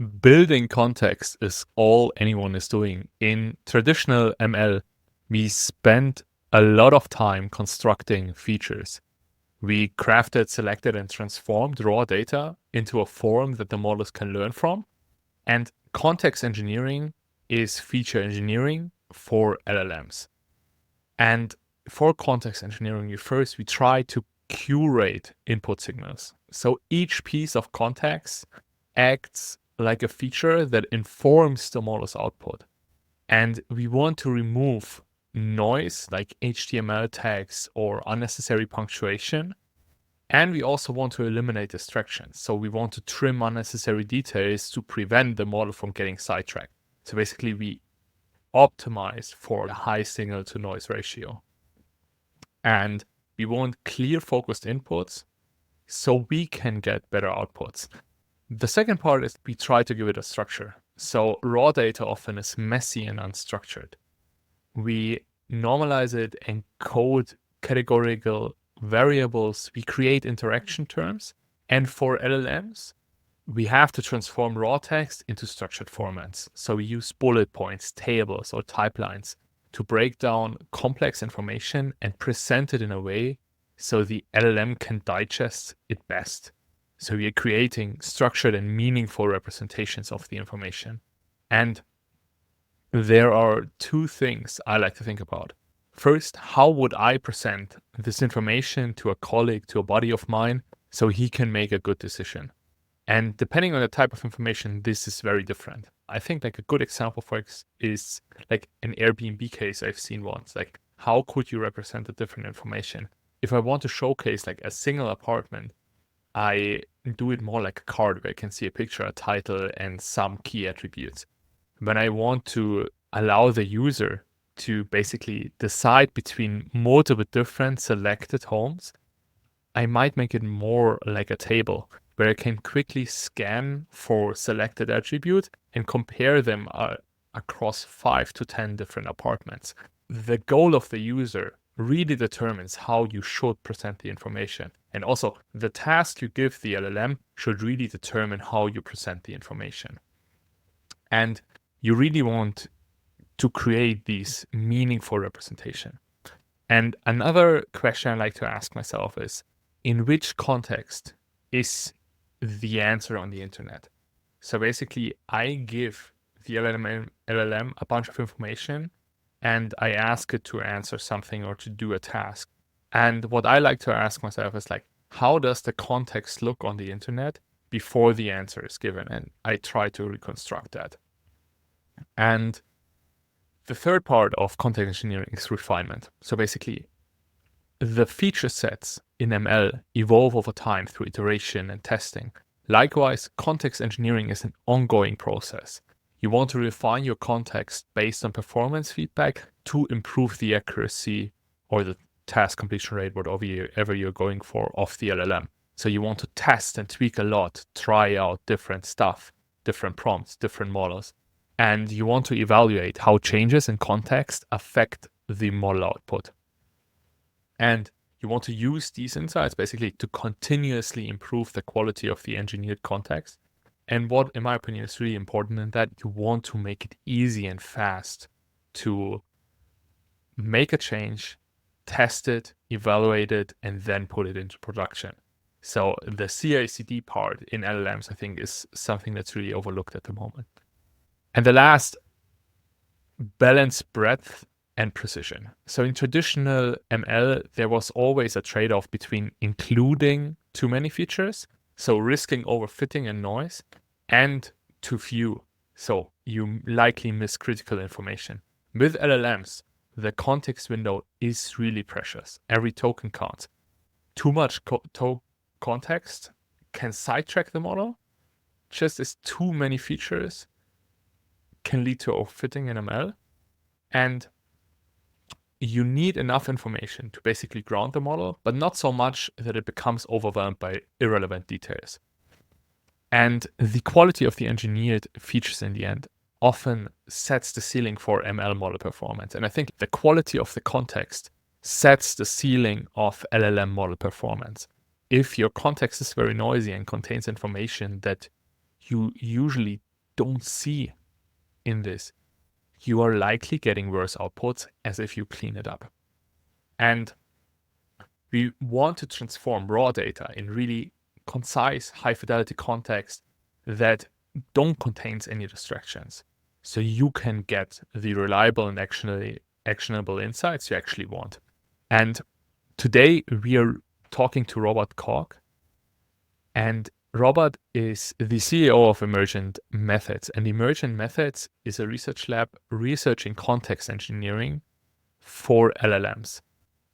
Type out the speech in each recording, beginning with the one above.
building context is all anyone is doing. In traditional ML, we spend a lot of time constructing features. We crafted, selected, and transformed raw data into a form that the models can learn from. And context engineering is feature engineering for LLMs. And for context engineering, we try to curate input signals. So each piece of context acts like a feature that informs the model's output. And we want to remove noise like HTML tags or unnecessary punctuation. And we also want to eliminate distractions. So we want to trim unnecessary details to prevent the model from getting sidetracked. So basically, we optimize for a high signal to noise ratio. And we want clear focused inputs so we can get better outputs. The second part is we try to give it a structure. So raw data often is messy and unstructured. We normalize it and code categorical variables. We create interaction terms. And for LLMs, we have to transform raw text into structured formats. So we use bullet points, tables, or typelines to break down complex information and present it in a way so the LLM can digest it best. So we are creating structured and meaningful representations of the information. And there are two things I like to think about. First, how would I present this information to a colleague, to a buddy of mine, so he can make a good decision? And depending on the type of information, this is very different. I think like a good example for is like an Airbnb case I've seen once. Like, how could you represent the different information? If I want to showcase like a single apartment, I do it more like a card where I can see a picture, a title, and some key attributes. When I want to allow the user to basically decide between multiple different selected homes, I might make it more like a table where I can quickly scan for selected attributes and compare them across 5 to 10 different apartments. The goal of the user really determines how you should present the information. And also, the task you give the LLM should really determine how you present the information. And you really want to create these meaningful representation. And another question I like to ask myself is, in which context is the answer on the internet? So basically, I give the LLM a bunch of information and I ask it to answer something or to do a task. And what I like to ask myself is like, how does the context look on the internet before the answer is given? And I try to reconstruct that. And the third part of context engineering is refinement. So basically, the feature sets in ML evolve over time through iteration and testing. Likewise, context engineering is an ongoing process. You want to refine your context based on performance feedback to improve the accuracy or the task completion rate, whatever you're going for, of the LLM. So you want to test and tweak a lot, try out different stuff, different prompts, different models. And you want to evaluate how changes in context affect the model output. And you want to use these insights basically to continuously improve the quality of the engineered context. And what, in my opinion, is really important in that you want to make it easy and fast to make a change, test it, evaluate it, and then put it into production. So the CI/CD part in LLMs, I think, is something that's really overlooked at the moment. And the last, balance breadth and precision. So in traditional ML, there was always a trade-off between including too many features, so risking overfitting and noise, and too few, so you likely miss critical information. With LLMs, the context window is really precious. Every token counts. Too much context can sidetrack the model, just as too many features can lead to overfitting in ML. And you need enough information to basically ground the model, but not so much that it becomes overwhelmed by irrelevant details. And the quality of the engineered features in the end often sets the ceiling for ML model performance. And I think the quality of the context sets the ceiling of LLM model performance. If your context is very noisy and contains information that you usually don't see in this, you are likely getting worse outputs as if you clean it up. And we want to transform raw data in really concise, high fidelity context that don't contain any distractions. So you can get the reliable and actionable insights you actually want. And today we are talking to Robert Caulk. And Robert is the CEO of Emergent Methods. And Emergent Methods is a research lab researching context engineering for LLMs.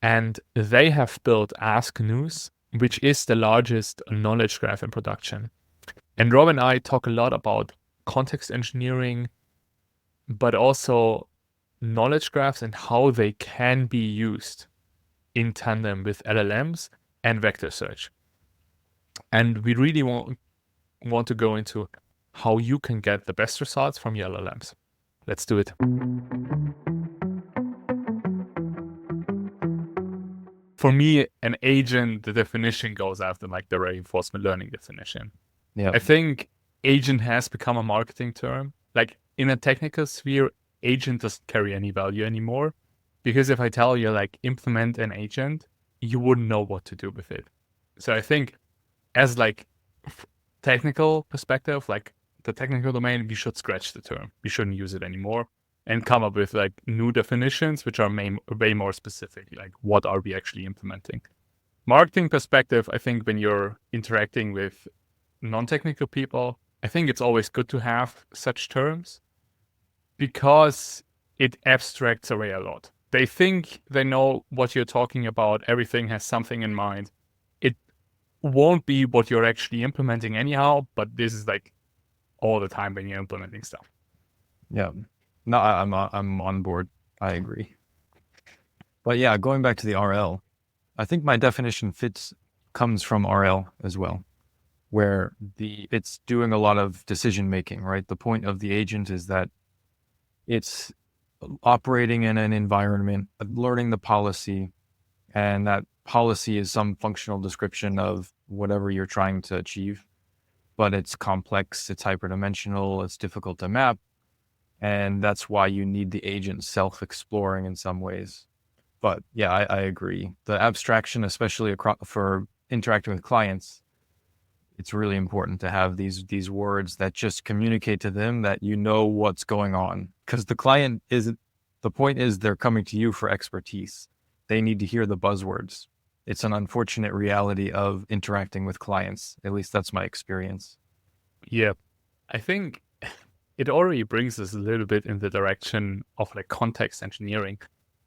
And they have built AskNews, which is the largest knowledge graph in production. And Rob and I talk a lot about context engineering, but also knowledge graphs and how they can be used in tandem with LLMs and vector search. And we really want to go into how you can get the best results from your LLMs. Let's do it. For me, an agent, the definition goes after like the reinforcement learning definition. Yeah. I think agent has become a marketing term. Like in a technical sphere, agent doesn't carry any value anymore. Because if I tell you like implement an agent, you wouldn't know what to do with it. So I think as like technical perspective, like the technical domain, we should scratch the term. We shouldn't use it anymore and come up with like new definitions, which are way more specific. Like what are we actually implementing? Marketing perspective, I think when you're interacting with non-technical people, I think it's always good to have such terms because it abstracts away a lot. They think they know what you're talking about. Everything has something in mind. It won't be what you're actually implementing anyhow, but this is like all the time when you're implementing stuff. Yeah. No, I'm on board. I agree. But yeah, going back to the RL, I think my definition comes from RL as well, where it's doing a lot of decision making, right? The point of the agent is that it's operating in an environment, learning the policy, and that policy is some functional description of whatever you're trying to achieve. But it's complex, it's hyperdimensional, it's difficult to map. And that's why you need the agent self-exploring in some ways. But yeah, I agree. The abstraction, especially for interacting with clients, it's really important to have these words that just communicate to them that you know what's going on. Because the point is they're coming to you for expertise. They need to hear the buzzwords. It's an unfortunate reality of interacting with clients. At least that's my experience. Yeah, I think it already brings us a little bit in the direction of like context engineering.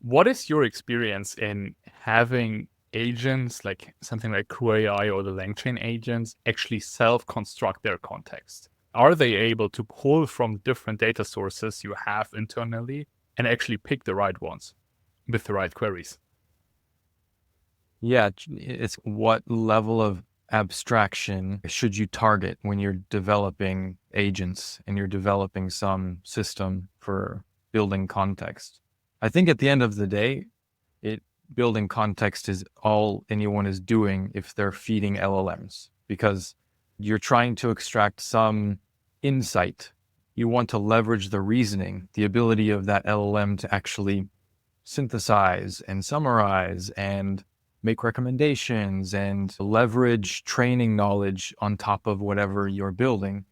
What is your experience in having agents like something like FreqAI or the LangChain agents actually self-construct their context? Are they able to pull from different data sources you have internally and actually pick the right ones with the right queries? Yeah, it's what level of abstraction should you target when you're developing agents and you're developing some system for building context. I think at the end of the day, building context is all anyone is doing if they're feeding LLMs, because you're trying to extract some insight. You want to leverage the reasoning, the ability of that LLM to actually synthesize and summarize and make recommendations and leverage training knowledge on top of whatever you're building.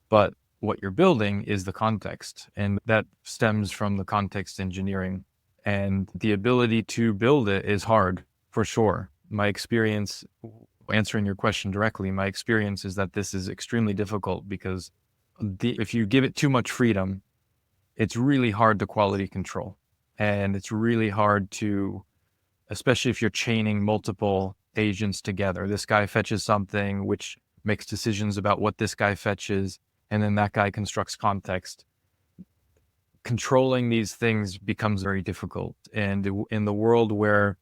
But what you're building is the context, and that stems from the context engineering. And the ability to build it is hard, for sure. My experience, answering your question directly, my experience is that this is extremely difficult because if you give it too much freedom, it's really hard to quality control. And it's really hard to, especially if you're chaining multiple agents together. This guy fetches something which makes decisions about what this guy fetches, and then that guy constructs context. Controlling these things becomes very difficult. And in the world where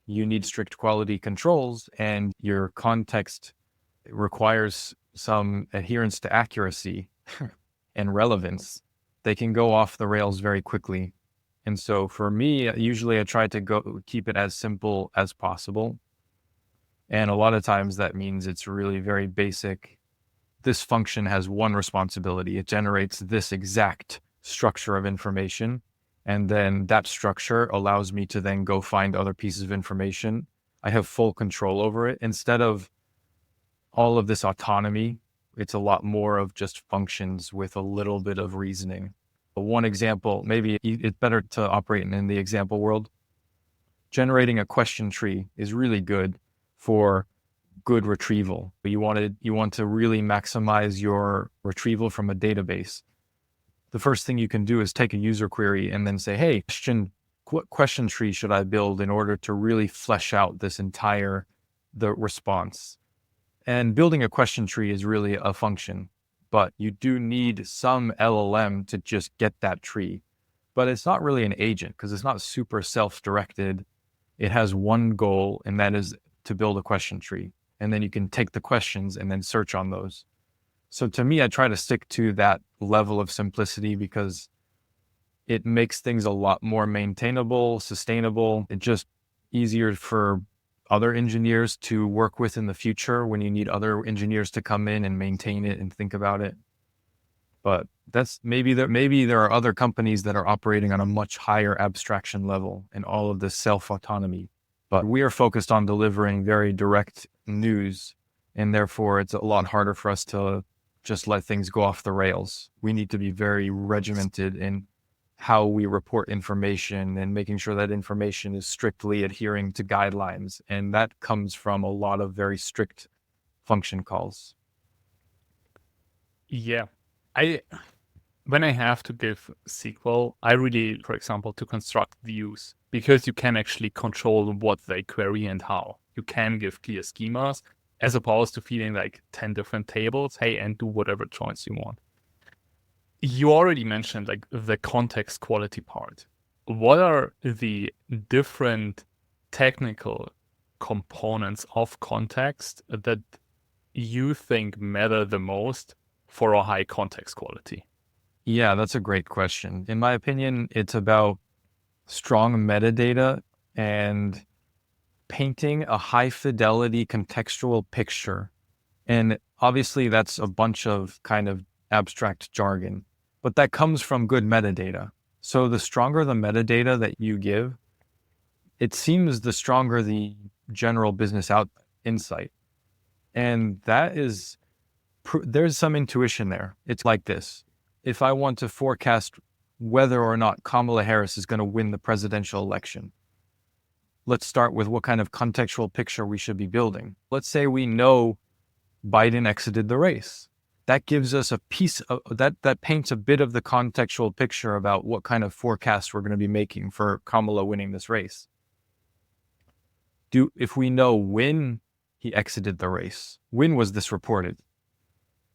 you need strict quality controls and your context requires some adherence to accuracy and relevance, they can go off the rails very quickly. And so for me, usually I try to keep it as simple as possible. And a lot of times that means it's really very basic this function has one responsibility. It generates this exact structure of information. And then that structure allows me to then go find other pieces of information. I have full control over it. Instead of all of this autonomy, it's a lot more of just functions with a little bit of reasoning. One example, maybe it's better to operate in the example world. Generating a question tree is really good for good retrieval. You want to really maximize your retrieval from a database. The first thing you can do is take a user query and then say, hey, what question tree should I build in order to really flesh out the response? And building a question tree is really a function, but you do need some LLM to just get that tree. But it's not really an agent because it's not super self-directed. It has one goal, and that is to build a question tree. And then you can take the questions and then search on those. So to me, I try to stick to that level of simplicity because it makes things a lot more maintainable, sustainable. It's just easier for other engineers to work with in the future when you need other engineers to come in and maintain it and think about it. But maybe there are other companies that are operating on a much higher abstraction level and all of this self-autonomy. But we are focused on delivering very direct news, and therefore it's a lot harder for us to just let things go off the rails. We need to be very regimented in how we report information and making sure that information is strictly adhering to guidelines. And that comes from a lot of very strict function calls. Yeah. When I have to give SQL, I really, for example, to construct views, because you can actually control what they query and how. You can give clear schemas as opposed to feeding like 10 different tables, hey, and do whatever choice you want. You already mentioned like the context quality part. What are the different technical components of context that you think matter the most for a high context quality? Yeah, that's a great question. In my opinion, it's about strong metadata and painting a high fidelity contextual picture. And obviously that's a bunch of kind of abstract jargon, but that comes from good metadata. So the stronger the metadata that you give, it seems the stronger the general business insight. And that is, there's some intuition there. It's like this. If I want to forecast whether or not Kamala Harris is going to win the presidential election, let's start with what kind of contextual picture we should be building. Let's say we know Biden exited the race. That gives us a piece of that paints a bit of the contextual picture about what kind of forecast we're going to be making for Kamala winning this race. If we know when he exited the race, when was this reported?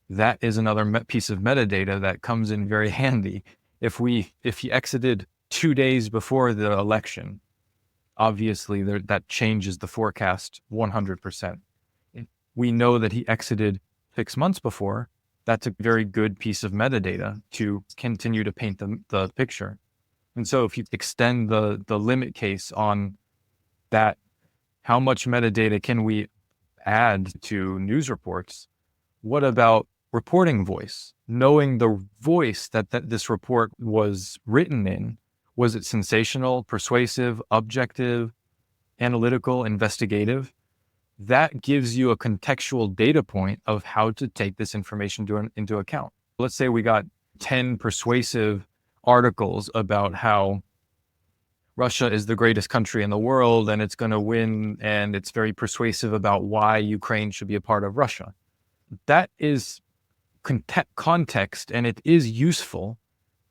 That is another piece of metadata that comes in very handy. If he exited 2 days before the election, obviously that changes the forecast 100%. We know that he exited 6 months before. That's a very good piece of metadata to continue to paint the picture. And so if you extend the limit case on that, how much metadata can we add to news reports? What about reporting voice? Knowing the voice that this report was written in, was it sensational, persuasive, objective, analytical, investigative? That gives you a contextual data point of how to take this information into account. Let's say we got 10 persuasive articles about how Russia is the greatest country in the world and it's going to win, and it's very persuasive about why Ukraine should be a part of Russia. That is context, and it is useful,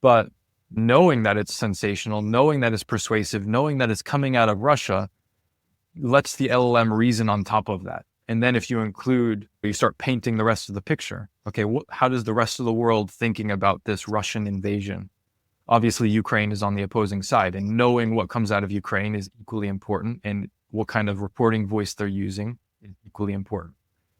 but knowing that it's sensational, knowing that it's persuasive, knowing that it's coming out of Russia lets the LLM reason on top of that. And then if you start painting the rest of the picture. Okay, how does the rest of the world thinking about this Russian invasion? Obviously, Ukraine is on the opposing side, and knowing what comes out of Ukraine is equally important, and what kind of reporting voice they're using is equally important.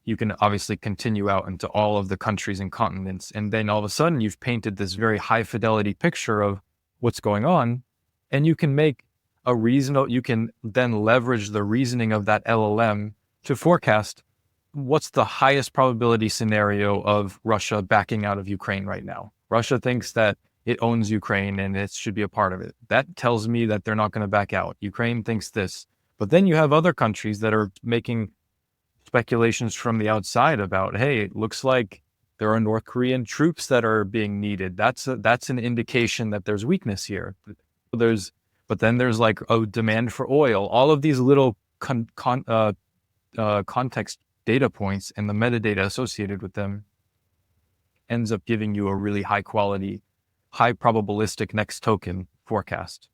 You can obviously continue out into all of the countries and continents, and then all of a sudden you've painted this very high fidelity picture of what's going on, and you can you can then leverage the reasoning of that LLM to forecast, what's the highest probability scenario of Russia backing out of Ukraine right now? Russia thinks that it owns Ukraine and it should be a part of it. That tells me that they're not going to back out. Ukraine thinks this. But then you have other countries that are making speculations from the outside about, hey, it looks like there are North Korean troops that are being needed. That's an indication that there's weakness here. But then there's like a demand for oil. All of these little context data points and the metadata associated with them ends up giving you a really high quality, high probabilistic next token forecast.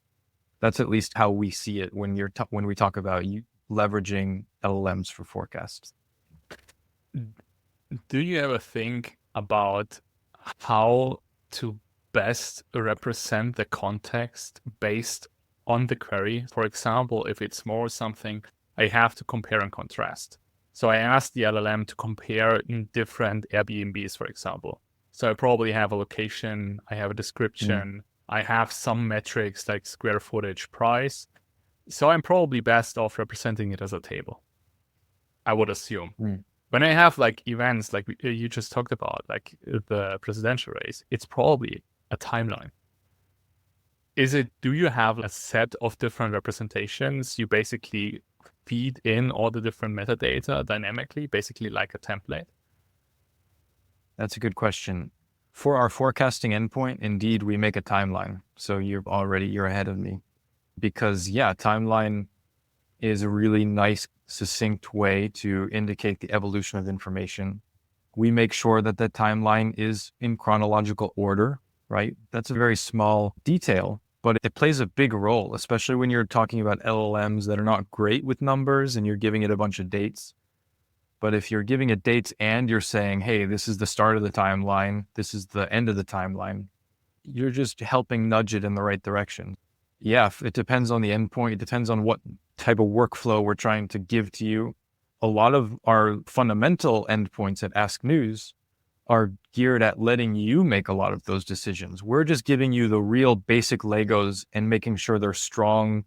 That's at least how we see it when we talk about leveraging LLMs for forecasts. Do you ever think about how to best represent the context based on the query? For example, if it's more something I have to compare and contrast. So I asked the LLM to compare in different Airbnbs, for example. So I probably have a location, I have a description, I have some metrics like square footage, price. So I'm probably best off representing it as a table, I would assume. When I have like events like you just talked about, like the presidential race, it's probably a timeline. Do you have a set of different representations? You basically feed in all the different metadata dynamically, basically like a template? That's a good question. For our forecasting endpoint, indeed, we make a timeline. So you're ahead of me. Because timeline is a really nice, succinct way to indicate the evolution of information. We make sure that the timeline is in chronological order, right? That's a very small detail, but it plays a big role, especially when you're talking about LLMs that are not great with numbers and you're giving it a bunch of dates. But if you're giving it dates and you're saying, hey, this is the start of the timeline, this is the end of the timeline, you're just helping nudge it in the right direction. Yeah, it depends on the endpoint. It depends on what type of workflow we're trying to give to you. A lot of our fundamental endpoints at AskNews are geared at letting you make a lot of those decisions. We're just giving you the real basic Legos and making sure they're strong,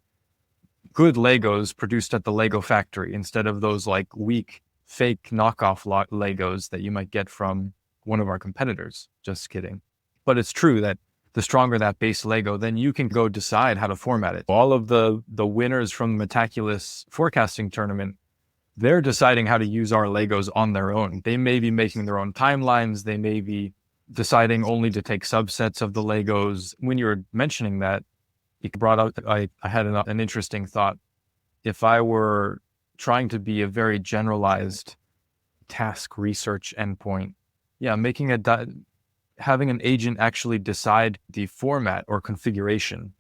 good Legos produced at the Lego factory instead of those like weak, fake knockoff Legos that you might get from one of our competitors. Just kidding. But it's true that the stronger that base Lego, then you can go decide how to format it. All of the winners from the Metaculus forecasting tournament, they're deciding how to use our Legos on their own. They may be making their own timelines. They may be deciding only to take subsets of the Legos. When you were mentioning that, you brought up, I had an interesting thought. If I were trying to be a very generalized task research endpoint, having an agent actually decide the format or configuration,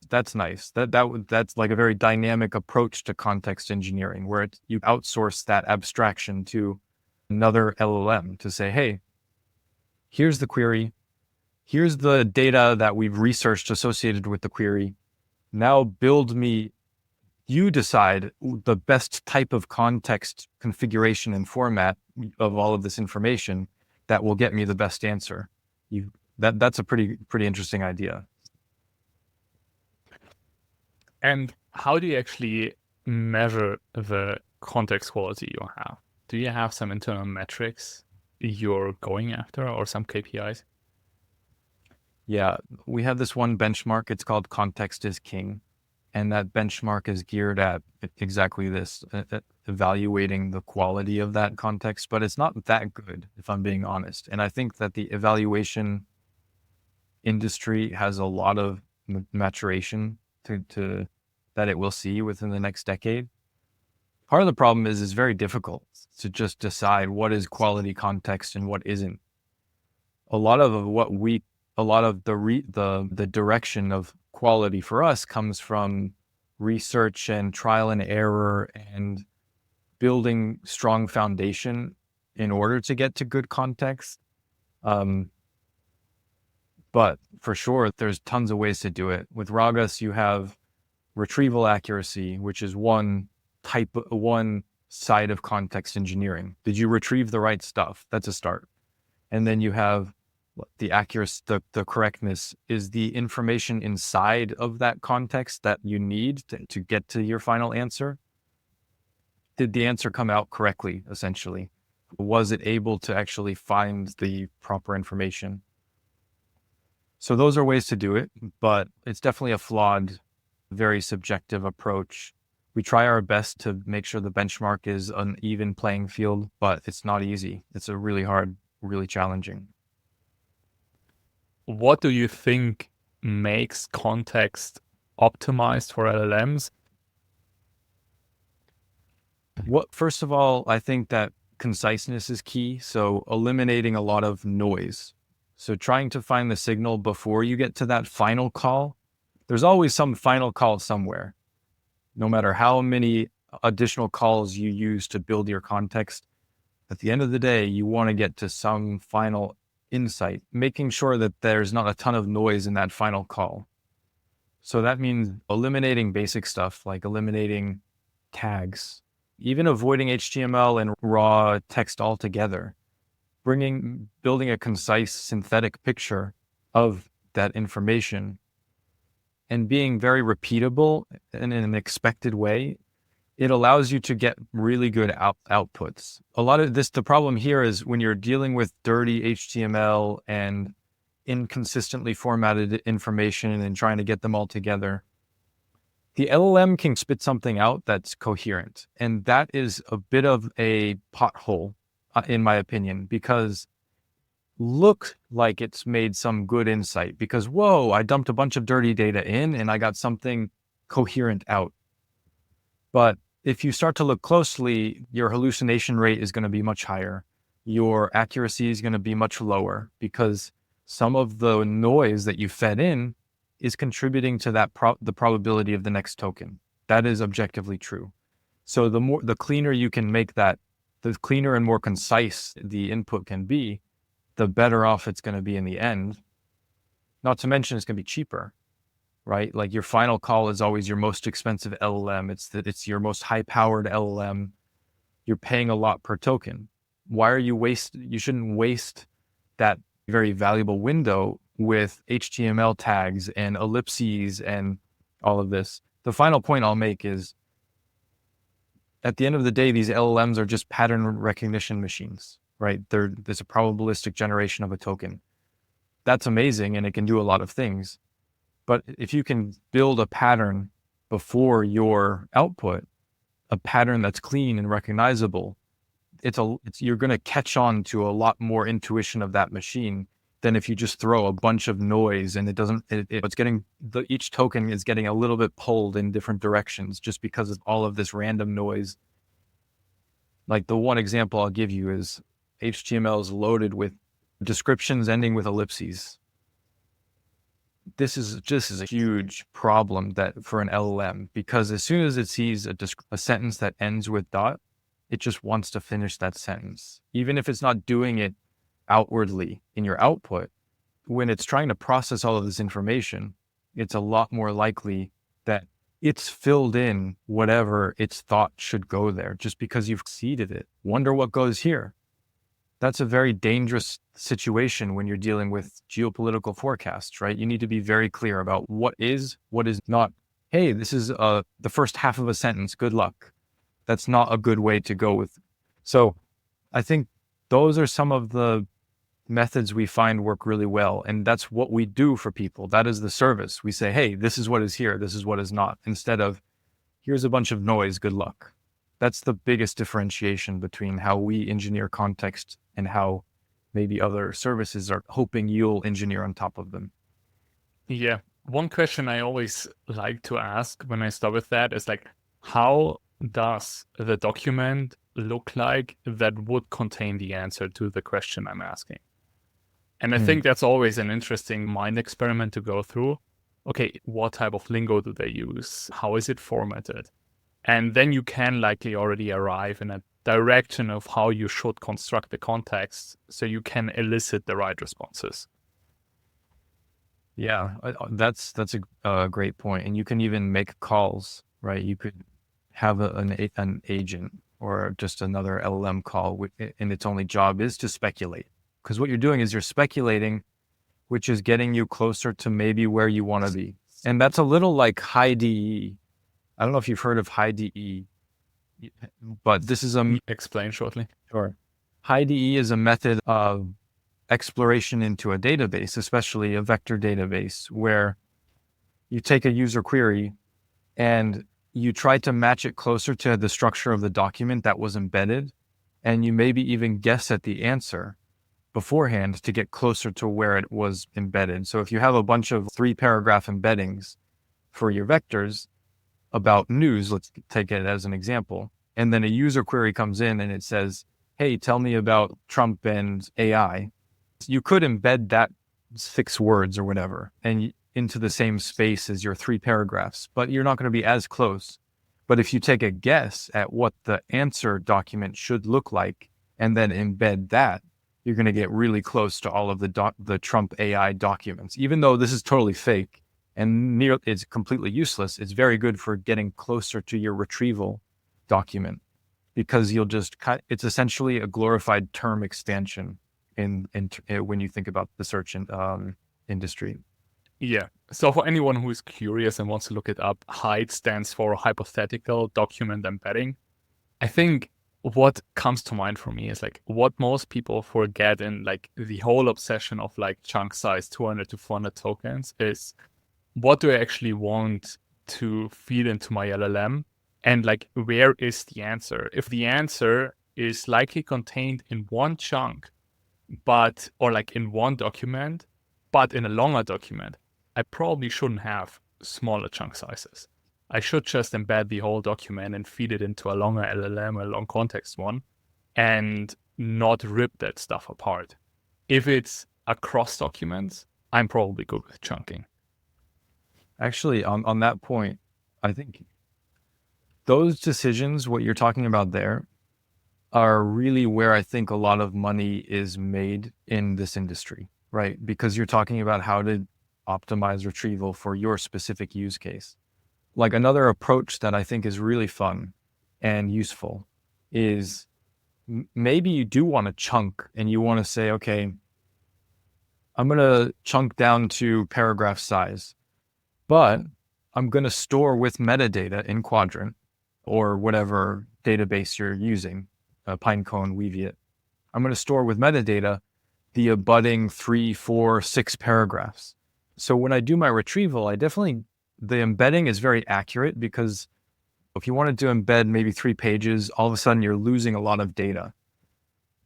that's nice. That's like a very dynamic approach to context engineering, where you outsource that abstraction to another LLM to say, hey, here's the query, here's the data that we've researched associated with the query. Now you decide the best type of context configuration and format of all of this information that will get me the best answer. That's a pretty interesting idea. And how do you actually measure the context quality you have? Do you have some internal metrics you're going after or some KPIs? Yeah, we have this one benchmark. It's called Context is King. And that benchmark is geared at exactly this, evaluating the quality of that context, but it's not that good, if I'm being honest. And I think that the evaluation industry has a lot of maturation to that it will see within the next decade. Part of the problem is it's very difficult to just decide what is quality context and what isn't. A lot of the direction of quality for us comes from research and trial and error and building strong foundation in order to get to good context. But for sure, there's tons of ways to do it. With Ragas, you have retrieval accuracy, which is one side of context engineering. Did you retrieve the right stuff? That's a start. And then you have the accuracy, the correctness is the information inside of that context that you need to get to your final answer. Did the answer come out correctly, essentially? Was it able to actually find the proper information? So those are ways to do it, but it's definitely a flawed, very subjective approach. We try our best to make sure the benchmark is an even playing field, but it's not easy. It's a really hard, really challenging. What do you think makes context optimized for LLMs? First of all, I think that conciseness is key. So eliminating a lot of noise. So trying to find the signal before you get to that final call. There's always some final call somewhere. No matter how many additional calls you use to build your context, at the end of the day, you want to get to some final insight, making sure that there's not a ton of noise in that final call. So that means eliminating basic stuff like eliminating tags, even avoiding HTML and raw text altogether, building a concise synthetic picture of that information and being very repeatable in an expected way. It allows you to get really good outputs. A lot of this, the problem here is when you're dealing with dirty HTML and inconsistently formatted information and trying to get them all together, the LLM can spit something out that's coherent. And that is a bit of a pothole, in my opinion, because look like it's made some good insight because, whoa, I dumped a bunch of dirty data in and I got something coherent out. But if you start to look closely, your hallucination rate is going to be much higher. Your accuracy is going to be much lower because some of the noise that you fed in is contributing to that the probability of the next token. That is objectively true. So the cleaner you can make that, the cleaner and more concise the input can be, the better off it's going to be in the end. Not to mention it's going to be cheaper, right? Like your final call is always your most expensive LLM. It's your most high-powered LLM. You're paying a lot per token. Why are you shouldn't waste that very valuable window with HTML tags and ellipses and all of this. The final point I'll make is at the end of the day, these LLMs are just pattern recognition machines, right? There's a probabilistic generation of a token. That's amazing and it can do a lot of things. But if you can build a pattern before your output, a pattern that's clean and recognizable, you're going to catch on to a lot more intuition of that machine than if you just throw a bunch of noise and each token is getting a little bit pulled in different directions just because of all of this random noise. Like the one example I'll give you is HTML is loaded with descriptions ending with ellipses. This is a huge problem for an LLM because as soon as it sees a sentence that ends with dot, it just wants to finish that sentence. Even if it's not doing it outwardly in your output, when it's trying to process all of this information, it's a lot more likely that it's filled in whatever its thought should go there just because you've seeded it. Wonder what goes here. That's a very dangerous situation when you're dealing with geopolitical forecasts, right? You need to be very clear about what is not. Hey, this is the first half of a sentence. Good luck. That's not a good way to go with. So I think those are some of the methods we find work really well. And that's what we do for people. That is the service. We say, hey, this is what is here. This is what is not. Instead of, here's a bunch of noise. Good luck. That's the biggest differentiation between how we engineer context and how maybe other services are hoping you'll engineer on top of them. Yeah. One question I always like to ask when I start with that is like, how does the document look like that would contain the answer to the question I'm asking? And I think that's always an interesting mind experiment to go through. Okay, what type of lingo do they use? How is it formatted? And then you can likely already arrive in a direction of how you should construct the context so you can elicit the right responses. Yeah, that's a great point. And you can even make calls, right? You could have an agent or just another LLM call, and its only job is to speculate. Because what you're doing is you're speculating, which is getting you closer to maybe where you want to be. And that's a little like high DE. I don't know if you've heard of high DE, but this is Explain shortly. Sure. IDE is a method of exploration into a database, especially a vector database, where you take a user query and you try to match it closer to the structure of the document that was embedded. And you maybe even guess at the answer beforehand to get closer to where it was embedded. So if you have a bunch of 3-paragraph embeddings for your vectors about news, let's take it as an example, and then a user query comes in and it says, hey, tell me about Trump and AI. You could embed that 6 words or whatever and into the same space as your 3 paragraphs, but you're not going to be as close. But if you take a guess at what the answer document should look like and then embed that, you're going to get really close to all of the Trump AI documents. Even though this is totally fake and it's completely useless, it's very good for getting closer to your retrieval document, because you'll just it's essentially a glorified term expansion in when you think about the search industry. Yeah. So for anyone who is curious and wants to look it up, HYDE stands for hypothetical document embedding. I think what comes to mind for me is like what most people forget in like the whole obsession of like chunk size 200 to 400 tokens is, what do I actually want to feed into my LLM? And like, where is the answer? If the answer is likely contained in one chunk, or like in one document, but in a longer document, I probably shouldn't have smaller chunk sizes. I should just embed the whole document and feed it into a longer LLM, a long context one, and not rip that stuff apart. If it's across documents, I'm probably good with chunking. Actually, on that point, I think those decisions, what you're talking about there, are really where I think a lot of money is made in this industry, right? Because you're talking about how to optimize retrieval for your specific use case. Like another approach that I think is really fun and useful is maybe you do want to chunk and you want to say, okay, I'm going to chunk down to paragraph size, but I'm going to store with metadata in Quadrant or whatever database you're using, Pinecone, Weaviate. I'm going to store with metadata the abutting 3, 4, 6 paragraphs. So when I do my retrieval, the embedding is very accurate, because if you wanted to embed maybe 3 pages, all of a sudden you're losing a lot of data.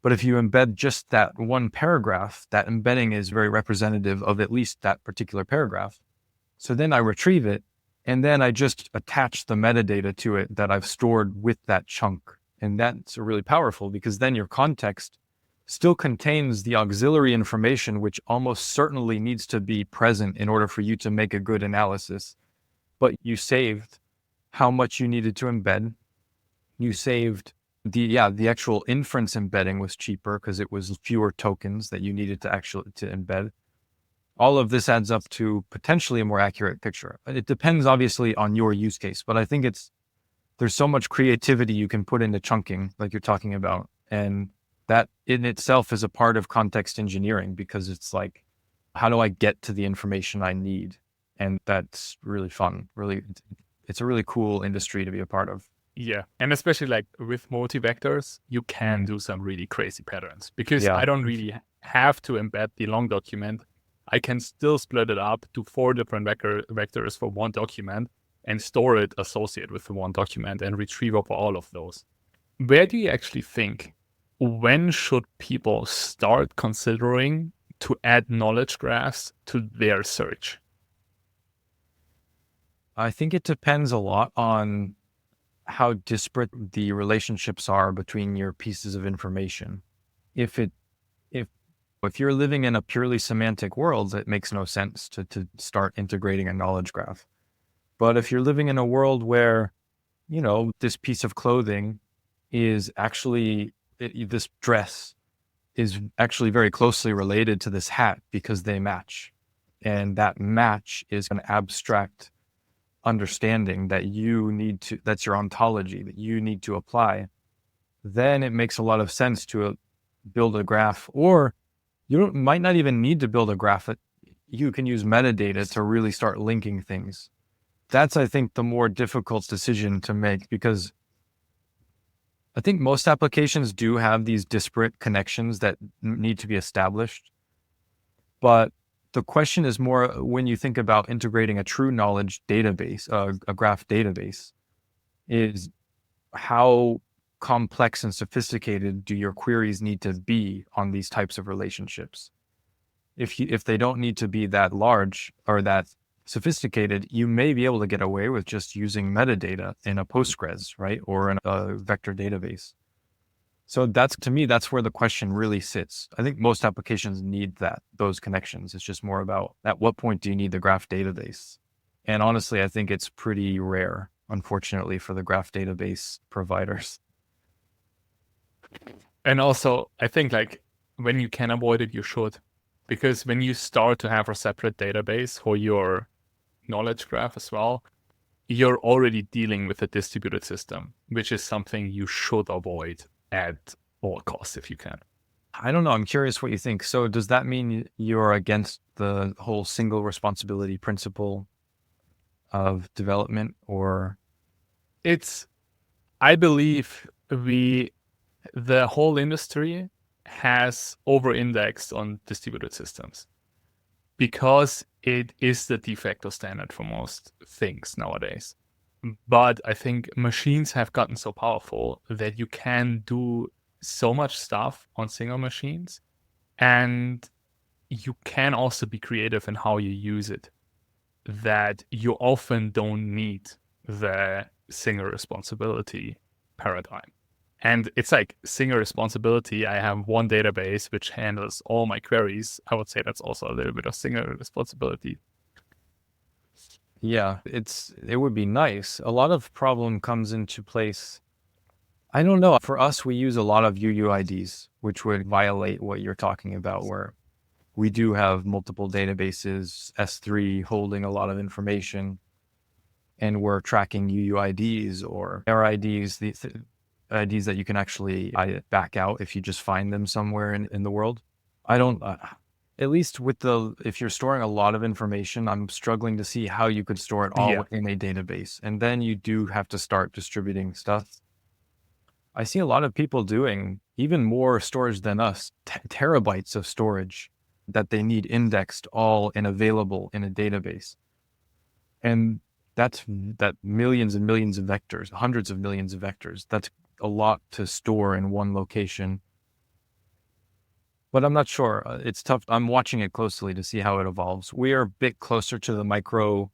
But if you embed just that one paragraph, that embedding is very representative of at least that particular paragraph. So then I retrieve it, and then I just attach the metadata to it that I've stored with that chunk. And that's really powerful, because then your context still contains the auxiliary information, which almost certainly needs to be present in order for you to make a good analysis. But you saved how much you needed to embed. You saved the actual inference embedding was cheaper because it was fewer tokens that you needed to embed. All of this adds up to potentially a more accurate picture. It depends obviously on your use case, but I think there's so much creativity you can put into chunking, like you're talking about. And that in itself is a part of context engineering, because it's like, how do I get to the information I need? And that's really fun. Really, it's a really cool industry to be a part of. Yeah. And especially like with multi-vectors, you can do some really crazy patterns, because I don't really have to embed the long document. I can still split it up to 4 different vectors for one document and store it associated with the one document and retrieve over all of those. Where do you actually think, when should people start considering to add knowledge graphs to their search? I think it depends a lot on how disparate the relationships are between your pieces of information. If you're living in a purely semantic world, it makes no sense to start integrating a knowledge graph. But if you're living in a world where, this piece of clothing is actually, this dress is actually very closely related to this hat because they match. And that match is an abstract understanding that that's your ontology that you need to apply. Then it makes a lot of sense to build a graph, or might not even need to build a graph. You can use metadata to really start linking things. That's, I think, the more difficult decision to make, because I think most applications do have these disparate connections that need to be established. But the question is more when you think about integrating a true knowledge database, a graph database, is how complex and sophisticated do your queries need to be on these types of relationships? If they don't need to be that large or that sophisticated, you may be able to get away with just using metadata in a Postgres, right? Or in a vector database. So to me, that's where the question really sits. I think most applications need those connections. It's just more about at what point do you need the graph database? And honestly, I think it's pretty rare, unfortunately, for the graph database providers. And also, I think like when you can avoid it, you should. Because when you start to have a separate database for your knowledge graph as well, you're already dealing with a distributed system, which is something you should avoid at all costs if you can. I don't know. I'm curious what you think. So does that mean you're against the whole single responsibility principle of development, or? I believe the whole industry has over-indexed on distributed systems because it is the de facto standard for most things nowadays. But I think machines have gotten so powerful that you can do so much stuff on single machines, and you can also be creative in how you use it, that you often don't need the single responsibility paradigm. And it's like single responsibility. I have one database which handles all my queries. I would say that's also a little bit of single responsibility. Yeah, it would be nice. A lot of problem comes into place. I don't know. For us, we use a lot of UUIDs, which would violate what you're talking about, where we do have multiple databases, S3 holding a lot of information, and we're tracking UUIDs or RIDs, the IDs that you can actually back out if you just find them somewhere in the world. I don't, at least if you're storing a lot of information, I'm struggling to see how you could store it all in a database. And then you do have to start distributing stuff. I see a lot of people doing even more storage than us, terabytes of storage that they need indexed all and available in a database. And that millions and millions of vectors, hundreds of millions of vectors, that's a lot to store in one location. But I'm not sure. It's tough. I'm watching it closely to see how it evolves. We are a bit closer to the micro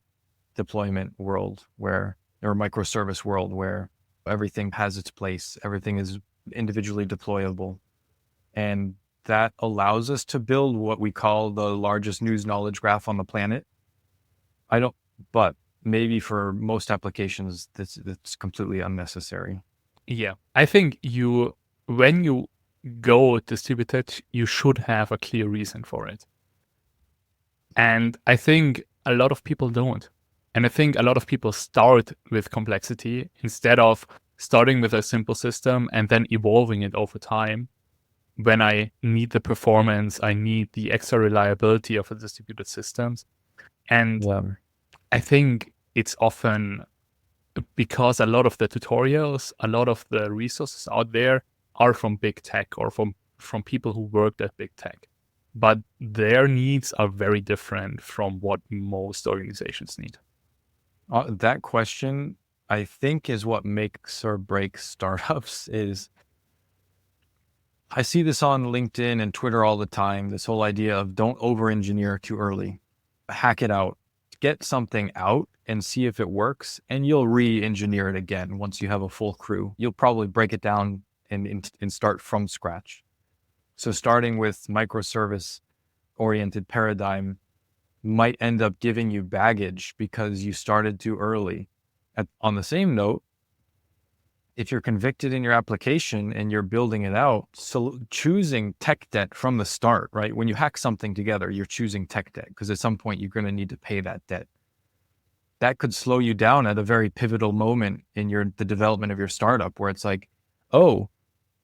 deployment world or microservice world where everything has its place. Everything is individually deployable. And that allows us to build what we call the largest news knowledge graph on the planet. But maybe for most applications, that's completely unnecessary. Yeah. I think when you go distributed, you should have a clear reason for it. And I think a lot of people don't. And I think a lot of people start with complexity instead of starting with a simple system and then evolving it over time. When I need the performance, I need the extra reliability of a distributed systems. And I think it's often because a lot of the tutorials, a lot of the resources out there are from big tech or from people who worked at big tech. But their needs are very different from what most organizations need. That question, I think, is what makes or breaks startups. I see this on LinkedIn and Twitter all the time, this whole idea of don't over-engineer too early. Hack it out. Get something out and see if it works, and you'll re-engineer it again once you have a full crew. You'll probably break it down and start from scratch. So starting with microservice-oriented paradigm might end up giving you baggage because you started too early. On the same note, if you're convicted in your application and you're building it out, so choosing tech debt from the start, right? When you hack something together, you're choosing tech debt because at some point you're going to need to pay that debt. That could slow you down at a very pivotal moment in the development of your startup where it's like, oh,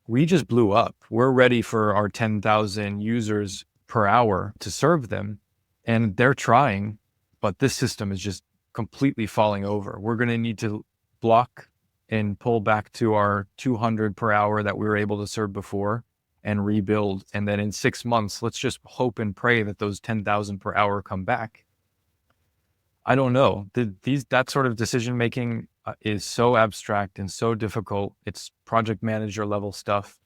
we just blew up. We're ready for our 10,000 users per hour to serve them. And they're trying, but this system is just completely falling over. We're going to need to block and pull back to our 200 per hour that we were able to serve before and rebuild. And then in 6 months, let's just hope and pray that those 10,000 per hour come back. I don't know. That sort of decision making is so abstract and so difficult. It's project manager level stuff.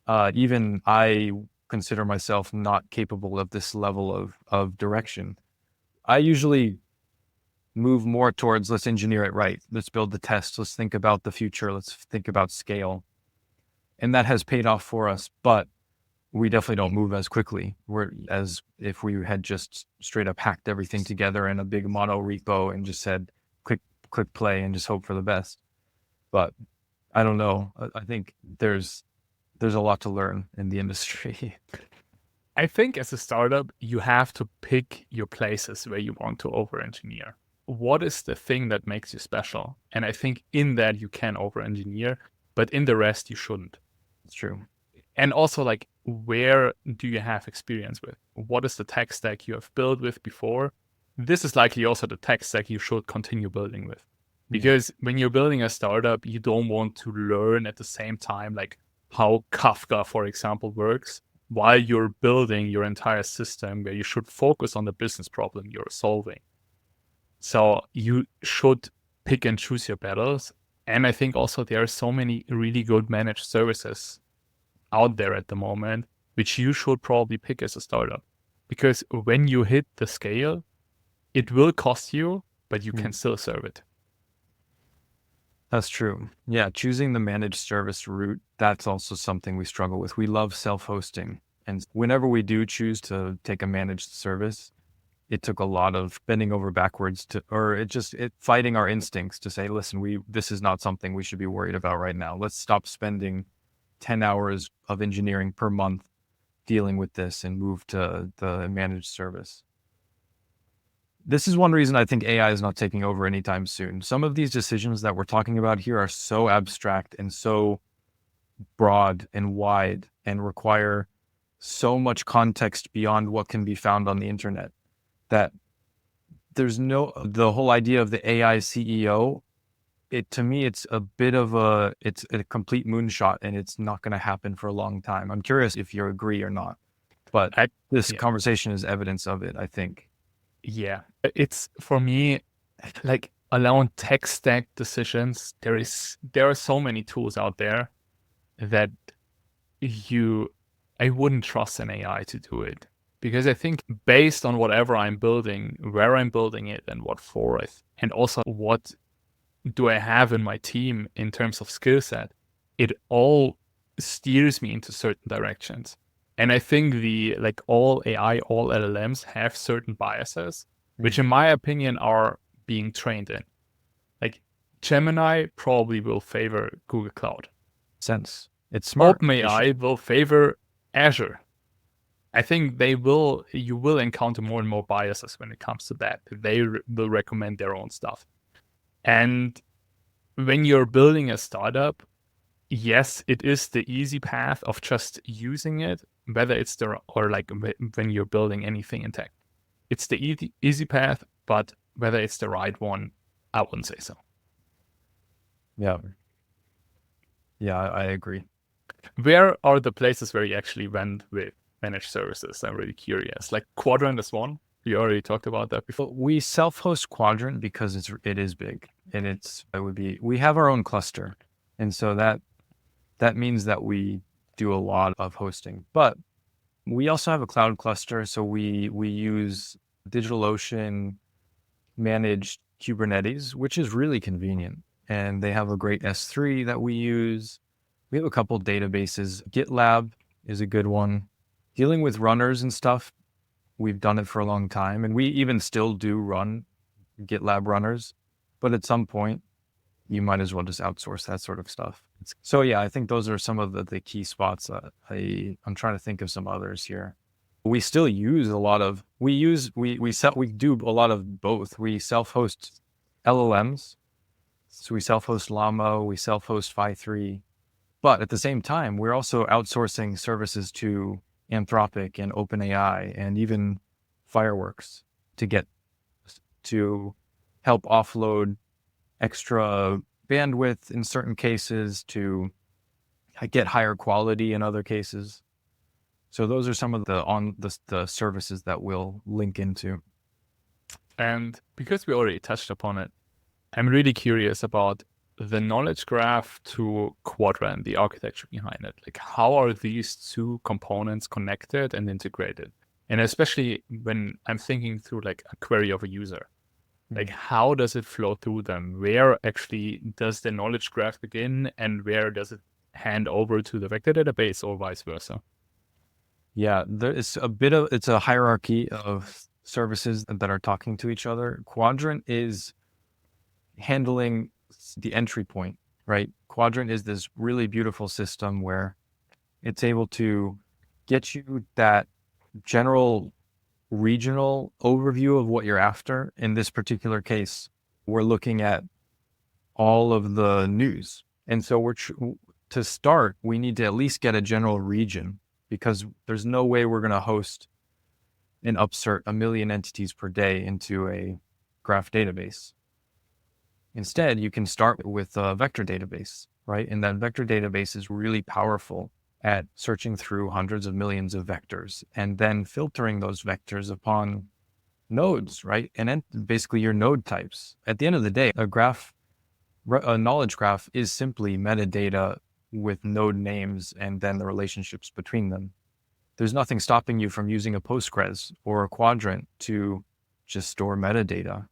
Even I consider myself not capable of this level of direction. I usually move more towards, let's engineer it right. Let's build the test. Let's think about the future. Let's think about scale. And that has paid off for us, but we definitely don't move as quickly. We're as if we had just straight up hacked everything together in a big mono repo and just said, click play and just hope for the best. But I don't know. I think there's a lot to learn in the industry. I think as a startup, you have to pick your places where you want to over-engineer. What is the thing that makes you special? And I think in that you can over-engineer, but in the rest you shouldn't. It's true. And also, like, where do you have experience with? What is the tech stack you have built with before? This is likely also the tech stack you should continue building with. Because when you're building a startup, you don't want to learn at the same time, like how Kafka, for example, works, while you're building your entire system where you should focus on the business problem you're solving. So you should pick and choose your battles. And I think also there are so many really good managed services out there at the moment, which you should probably pick as a startup. Because when you hit the scale, it will cost you, but you can still serve it. That's true. Yeah, choosing the managed service route, that's also something we struggle with. We love self-hosting. And whenever we do choose to take a managed service, it took a lot of bending over backwards fighting our instincts to say, listen, this is not something we should be worried about right now. Let's stop spending 10 hours of engineering per month dealing with this and move to the managed service. This is one reason I think AI is not taking over anytime soon. Some of these decisions that we're talking about here are so abstract and so broad and wide and require so much context beyond what can be found on the internet that the whole idea of the AI CEO, to me, it's a complete moonshot and it's not going to happen for a long time. I'm curious if you agree or not, but this conversation is evidence of it, I think. Yeah, it's for me, like around tech stack decisions, there are so many tools out there that I wouldn't trust an AI to do it. Because I think based on whatever I'm building, where I'm building it and what for it, and also what do I have in my team in terms of skill set, it all steers me into certain directions. And I think all AI, all LLMs have certain biases, which in my opinion are being trained in. Like Gemini probably will favor Google Cloud. It's smart. OpenAI will favor Azure. I think you will encounter more and more biases when it comes to that. They will recommend their own stuff. And when you're building a startup, yes, it is the easy path of just using it, whether it's when you're building anything in tech. It's the easy path, but whether it's the right one, I wouldn't say so. Yeah. Yeah, I agree. Where are the places where you actually went with managed services? I'm really curious. Like Quadrant is one. You already talked about that before. We self-host Quadrant because it is big and we have our own cluster. And so that means that we do a lot of hosting, but we also have a cloud cluster. So we use DigitalOcean managed Kubernetes, which is really convenient. And they have a great S3 that we use. We have a couple databases. GitLab is a good one. Dealing with runners and stuff, we've done it for a long time. And we even still do run GitLab runners. But at some point, you might as well just outsource that sort of stuff. So yeah, I think those are some of the key spots. I'm trying to think of some others here. We still use a lot of, we do a lot of both. We self-host LLMs. So we self-host Llama, we self-host Phi3. But at the same time, we're also outsourcing services to Anthropic and OpenAI and even Fireworks to help offload extra bandwidth in certain cases to get higher quality in other cases. So those are some of the services that we'll link into. And because we already touched upon it, I'm really curious about the knowledge graph to Quadrant, the architecture behind it. Like, how are these two components connected and integrated? And especially when I'm thinking through like a query of a user, like how does it flow through them? Where actually does the knowledge graph begin and where does it hand over to the vector database or vice versa? Yeah, it's a hierarchy of services that are talking to each other. Quadrant is handling the entry point, right? Quadrant is this really beautiful system where it's able to get you that general regional overview of what you're after. In this particular case, we're looking at all of the news. And so to start, we need to at least get a general region, because there's no way we're going to host and upsert 1 million entities per day into a graph database. Instead, you can start with a vector database, right? And that vector database is really powerful at searching through hundreds of millions of vectors and then filtering those vectors upon nodes, right? And then basically your node types. At the end of the day, a knowledge graph is simply metadata with node names and then the relationships between them. There's nothing stopping you from using a Postgres or a Quadrant to just store metadata.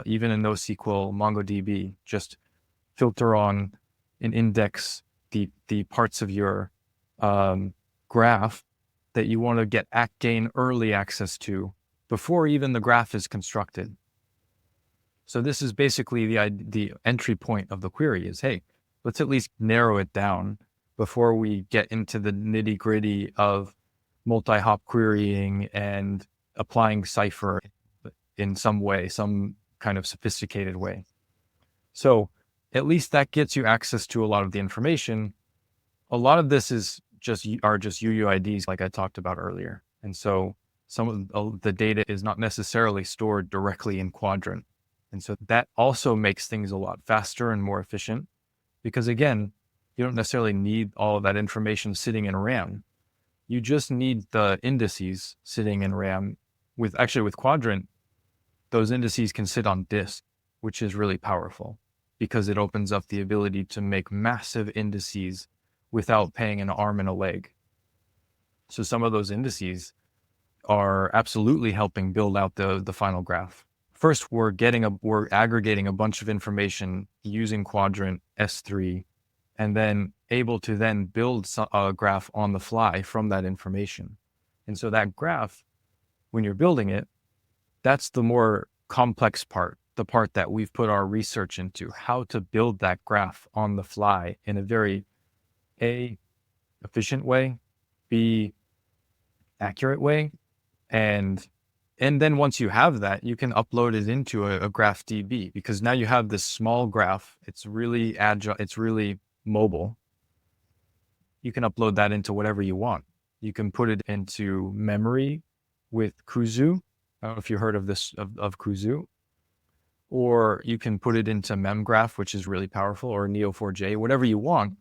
Even in NoSQL, MongoDB, just filter on and index the parts of your graph that you want to gain early access to before even the graph is constructed. So this is basically the entry point of the query is, hey, let's at least narrow it down before we get into the nitty gritty of multi-hop querying and applying Cypher in some way, some kind of sophisticated way. So at least that gets you access to a lot of the information. A lot of this is just UUIDs, like I talked about earlier. And so some of the data is not necessarily stored directly in Quadrant. And so that also makes things a lot faster and more efficient, because again, you don't necessarily need all of that information sitting in RAM. You just need the indices sitting in RAM. With Quadrant, those indices can sit on disk, which is really powerful because it opens up the ability to make massive indices without paying an arm and a leg. So some of those indices are absolutely helping build out the final graph. First, we're aggregating a bunch of information using Quadrant S3, and then able to then build a graph on the fly from that information. And so that graph, when you're building it, that's the more complex part, the part that we've put our research into, how to build that graph on the fly in a very A, efficient way, B, accurate way, and then once you have that, you can upload it into a graph DB, because now you have this small graph. It's really agile. It's really mobile. You can upload that into whatever you want. You can put it into memory with Kuzu. I don't know if you heard of this, of Kuzu, or you can put it into memgraph, which is really powerful, or Neo4j, whatever you want.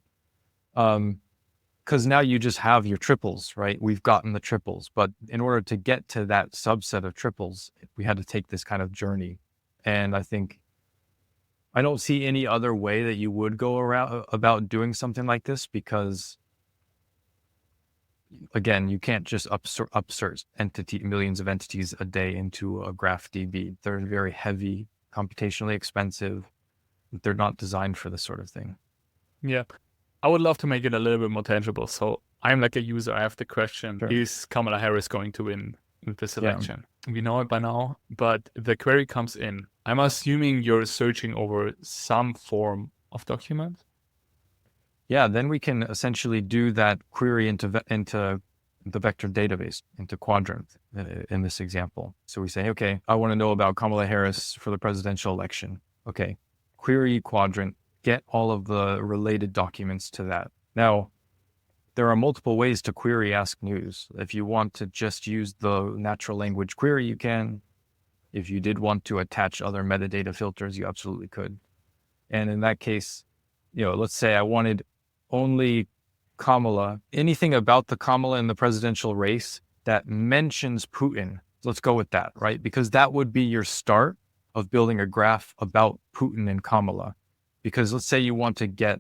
Because now you just have your triples, right? We've gotten the triples, but in order to get to that subset of triples, we had to take this kind of journey. And I don't see any other way that you would go about doing something like this, because again, you can't just upsert millions of entities a day into a graph DB. They're very heavy, computationally expensive. They're not designed for this sort of thing. Yeah. I would love to make it a little bit more tangible. So I'm like a user. I have the question, Sure. Is Kamala Harris going to win this election? Yeah. We know it by now, but the query comes in. I'm assuming you're searching over some form of document. Yeah, then we can essentially do that query into the vector database, into Quadrant in this example. So we say, okay, I want to know about Kamala Harris for the presidential election. Okay, query Quadrant, get all of the related documents to that. Now, there are multiple ways to query AskNews. If you want to just use the natural language query, you can. If you did want to attach other metadata filters, you absolutely could. And in that case, let's say I wanted only Kamala, anything about the Kamala in the presidential race that mentions Putin. Let's go with that, right? Because that would be your start of building a graph about Putin and Kamala. Because let's say you want to get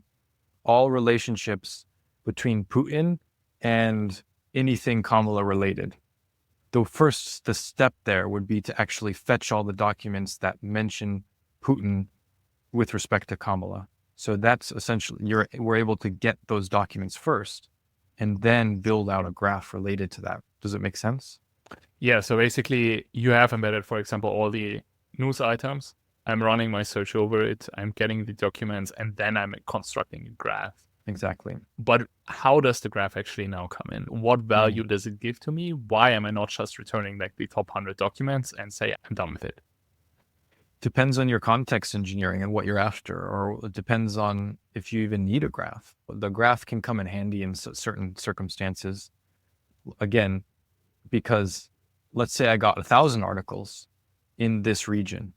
all relationships between Putin and anything Kamala related. The step there would be to actually fetch all the documents that mention Putin with respect to Kamala. So that's essentially, we're able to get those documents first and then build out a graph related to that. Does it make sense? Yeah, so basically you have embedded, for example, all the news items. I'm running my search over it, I'm getting the documents, and then I'm constructing a graph. Exactly. But how does the graph actually now come in? What value does it give to me? Why am I not just returning like the top 100 documents and say I'm done with it? Depends on your context engineering and what you're after, or it depends on if you even need a graph. The graph can come in handy in certain circumstances. Again, because let's say I got 1,000 articles in this region,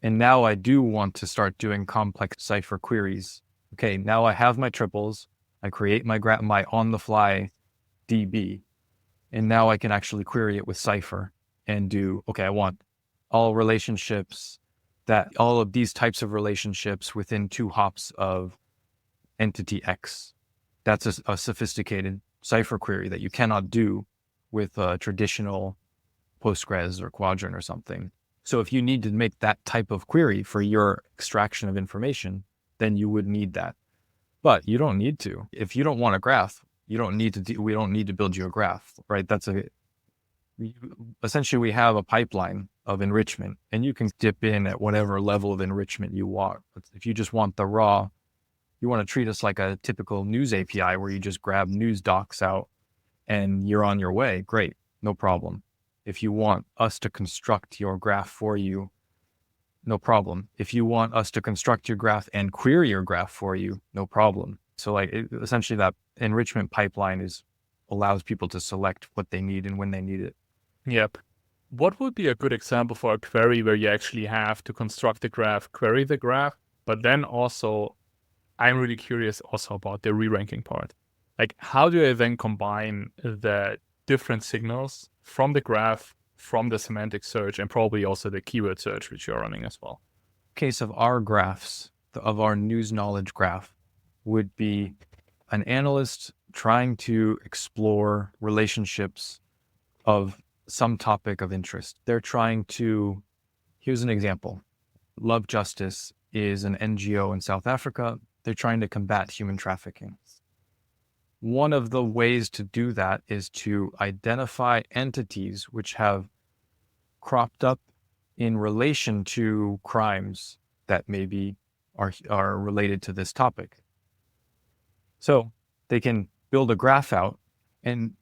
and now I do want to start doing complex Cypher queries. Okay, now I have my triples, I create my my on-the-fly DB, and now I can actually query it with Cypher and do, okay, I want all relationships, all of these types of relationships within 2 hops of entity X. That's a sophisticated Cypher query that you cannot do with a traditional Postgres or Quadrant or something. So if you need to make that type of query for your extraction of information, then you would need that. But you don't need to. If you don't want a graph, we don't need to build you a graph, right? Essentially we have a pipeline of enrichment, and you can dip in at whatever level of enrichment you want. If you just want the raw, you want to treat us like a typical news API where you just grab news docs out and you're on your way, great, no problem. If you want us to construct your graph for you, no problem. If you want us to construct your graph and query your graph for you, no problem. So essentially that enrichment pipeline allows people to select what they need and when they need it. Yep. What would be a good example for a query where you actually have to construct the graph, query the graph, but then also, I'm really curious also about the re-ranking part. Like, how do I then combine the different signals from the graph, from the semantic search, and probably also the keyword search, which you're running as well? Case of our graphs, of our news knowledge graph, would be an analyst trying to explore relationships of some topic of interest. They're trying to, here's an example. Love Justice is an NGO in South Africa. They're trying to combat human trafficking. One of the ways to do that is to identify entities which have cropped up in relation to crimes that maybe are related to this topic. So they can build a graph out and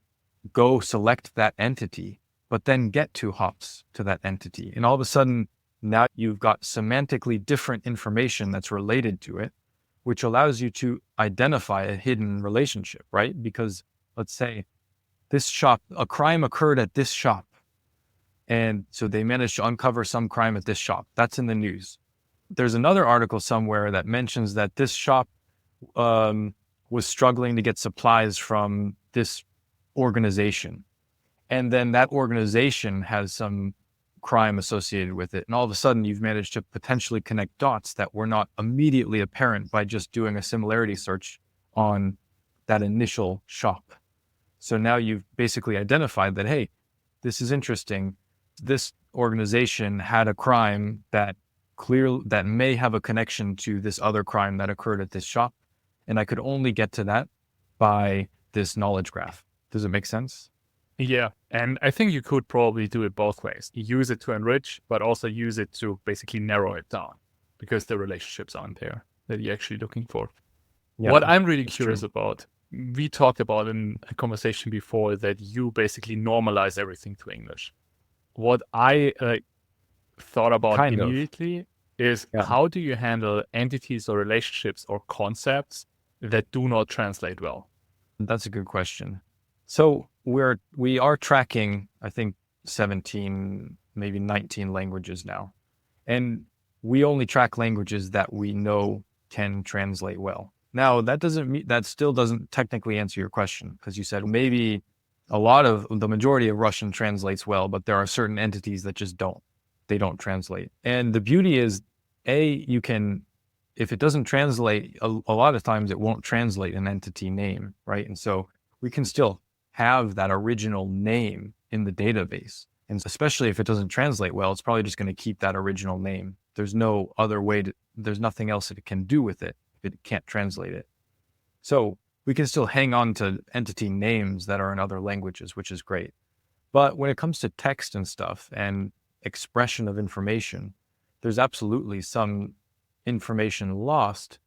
go select that entity, but then get 2 hops to that entity. And all of a sudden, now you've got semantically different information that's related to it, which allows you to identify a hidden relationship, right? Because let's say a crime occurred at this shop. And so they managed to uncover some crime at this shop. That's in the news. There's another article somewhere that mentions that this shop was struggling to get supplies from this organization. And then that organization has some crime associated with it. And all of a sudden you've managed to potentially connect dots that were not immediately apparent by just doing a similarity search on that initial shop. So now you've basically identified that, hey, this is interesting. This organization had a crime that may have a connection to this other crime that occurred at this shop. And I could only get to that by this knowledge graph. Does it make sense? Yeah, and I think you could probably do it both ways. Use it to enrich, but also use it to basically narrow it down because the relationships aren't there that you're actually looking for. Yeah, what I'm really curious about, we talked about in a conversation before that you basically normalize everything to English. What I thought about immediately is how do you handle entities or relationships or concepts that do not translate well? That's a good question. So we are tracking, I think, 17, maybe 19 languages now. And we only track languages that we know can translate well. Now, that still doesn't technically answer your question, because you said maybe the majority of Russian translates well, but there are certain entities that just don't. They don't translate. And the beauty is, if it doesn't translate, a lot of times it won't translate an entity name, right? And so we can still have that original name in the database. And especially if it doesn't translate well, it's probably just going to keep that original name. There's no other way there's nothing else that it can do with it if it can't translate it. So we can still hang on to entity names that are in other languages, which is great. But when it comes to text and stuff and expression of information, there's absolutely some information lost.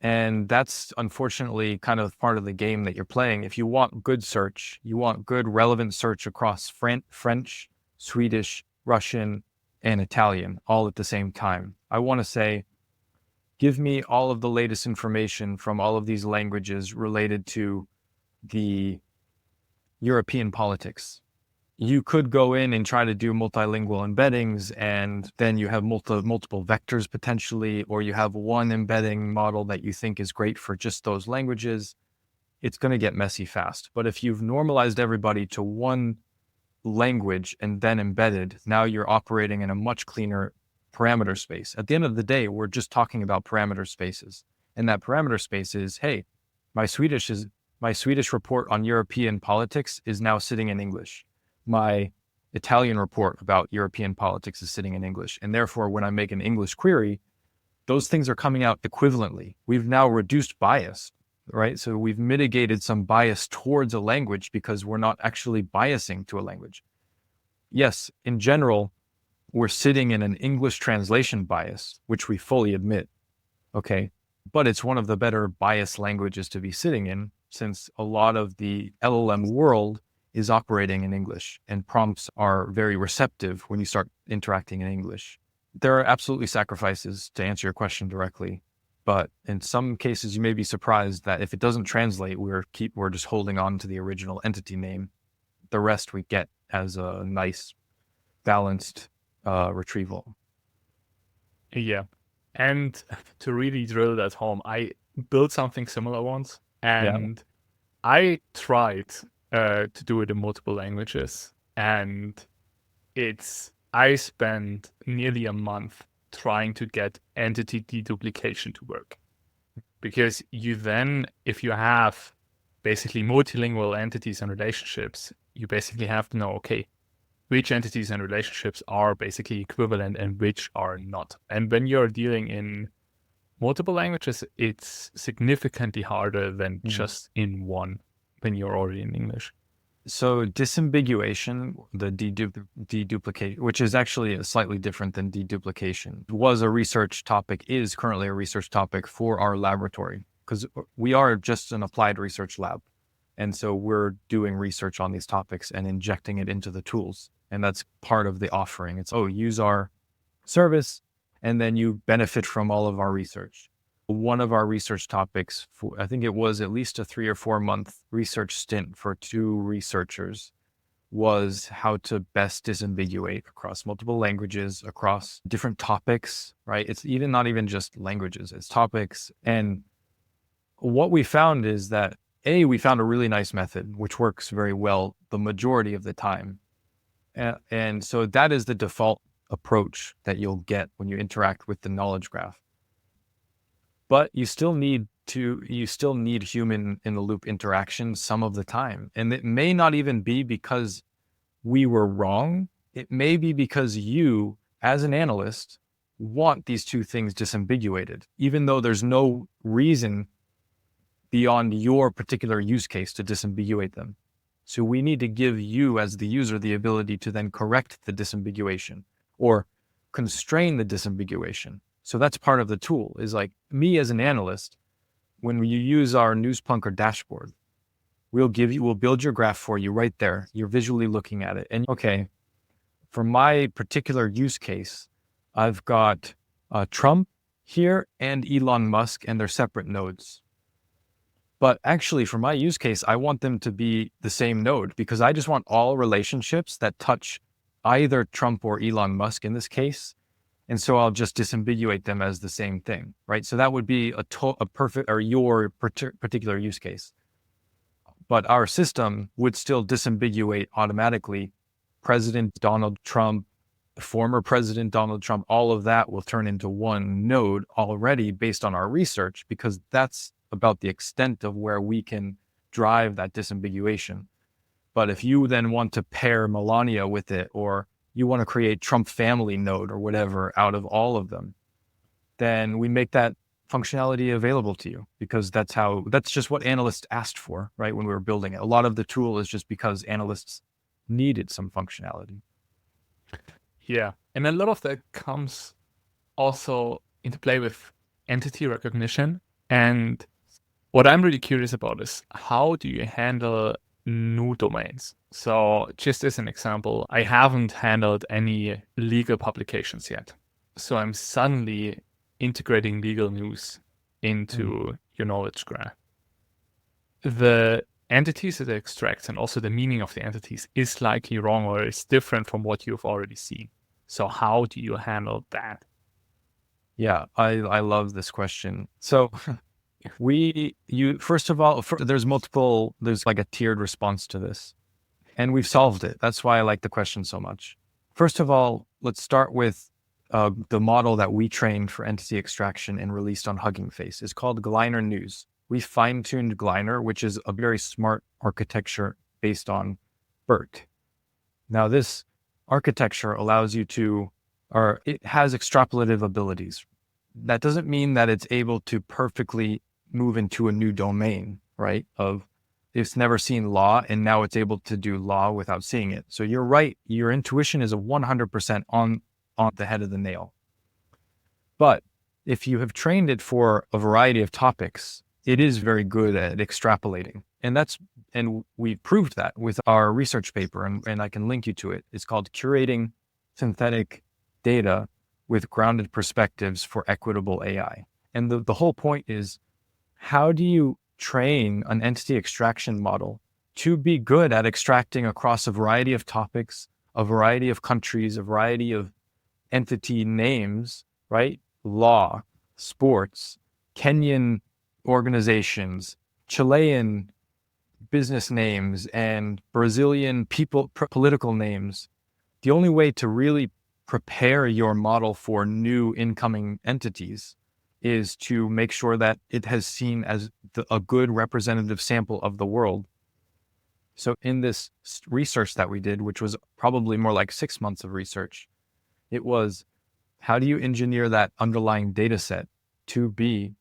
And that's unfortunately kind of part of the game that you're playing. If you want good search, you want good relevant search across French, Swedish, Russian, and Italian all at the same time. I want to say, give me all of the latest information from all of these languages related to the European politics. You could go in and try to do multilingual embeddings, and then you have multiple vectors potentially, or you have one embedding model that you think is great for just those languages. It's going to get messy fast. But if you've normalized everybody to one language and then embedded, now you're operating in a much cleaner parameter space. At the end of the day, we're just talking about parameter spaces. And that parameter space is, hey, my Swedish report on European politics is now sitting in English. My Italian report about European politics is sitting in English. And therefore, when I make an English query, those things are coming out equivalently. We've now reduced bias, right? So we've mitigated some bias towards a language because we're not actually biasing to a language. Yes, in general, we're sitting in an English translation bias, which we fully admit, okay? But it's one of the better bias languages to be sitting in, since a lot of the LLM world is operating in English, and prompts are very receptive when you start interacting in English. There are absolutely sacrifices, to answer your question directly, but in some cases you may be surprised that if it doesn't translate, we're just holding on to the original entity name. The rest we get as a nice, balanced retrieval. Yeah. And to really drill that home, I built something similar once, and I tried to do it in multiple languages. And I spent nearly a month trying to get entity deduplication to work. Because if you have basically multilingual entities and relationships, you basically have to know, okay, which entities and relationships are basically equivalent and which are not. And when you're dealing in multiple languages, it's significantly harder than just in one when you're already in English. So disambiguation, the deduplication, which is actually slightly different than deduplication, is currently a research topic for our laboratory, because we are just an applied research lab. And so we're doing research on these topics and injecting it into the tools. And that's part of the offering. It's, use our service, and then you benefit from all of our research. One of our research topics, I think it was at least a 3 or 4 month research stint for 2 researchers, was how to best disambiguate across multiple languages, across different topics, right? It's not even just languages, it's topics. And what we found is that, we found a really nice method, which works very well the majority of the time. And so that is the default approach that you'll get when you interact with the knowledge graph. But you still need human in the loop interaction some of the time. And it may not even be because we were wrong. It may be because you, as an analyst, want these two things disambiguated, even though there's no reason beyond your particular use case to disambiguate them. So we need to give you, as the user, the ability to then correct the disambiguation or constrain the disambiguation. So that's part of the tool, is like me as an analyst, when you use our NewsPunker dashboard, we'll build your graph for you right there. You're visually looking at it. And okay, for my particular use case, I've got Trump here and Elon Musk, and they're separate nodes. But actually, for my use case, I want them to be the same node, because I just want all relationships that touch either Trump or Elon Musk in this case And so I'll just disambiguate them as the same thing, right? So that would be a perfect, or your particular use case. But our system would still disambiguate automatically President Donald Trump, former President Donald Trump. All of that will turn into one node already based on our research, because that's about the extent of where we can drive that disambiguation. But if you then want to pair Melania with it, or you want to create Trump family node or whatever out of all of them, then we make that functionality available to you, because that's just what analysts asked for, right? When we were building it, a lot of the tool is just because analysts needed some functionality. Yeah. And a lot of that comes also into play with entity recognition. And what I'm really curious about is, how do you handle new domains? So just as an example, I haven't handled any legal publications yet. So I'm suddenly integrating legal news into your knowledge graph. The entities that it extracts and also the meaning of the entities is likely wrong, or is different from what you've already seen. So how do you handle that? Yeah, I love this question. So first of all, there's like a tiered response to this, and we've solved it. That's why I like the question so much. First of all, let's start with the model that we trained for entity extraction and released on Hugging Face. Is called Gliner News. We fine-tuned Gliner, which is a very smart architecture based on BERT. Now, this architecture allows you to, or it has extrapolative abilities. That doesn't mean that it's able to perfectly move into a new domain, right? Of it's never seen law, and now it's able to do law without seeing it. So you're right. Your intuition is 100% on the head of the nail. But if you have trained it for a variety of topics, it is very good at extrapolating. And we proved that with our research paper, and I can link you to it. It's called Curating Synthetic Data with Grounded Perspectives for Equitable AI. And the whole point is, how do you train an entity extraction model to be good at extracting across a variety of topics, a variety of countries, a variety of entity names, right? Law, sports, Kenyan organizations, Chilean business names, and Brazilian political names. The only way to really prepare your model for new incoming entities is to make sure that it has seen as a good representative sample of the world. So in this research that we did, which was probably more like 6 months of research, it was, how do you engineer that underlying data set to be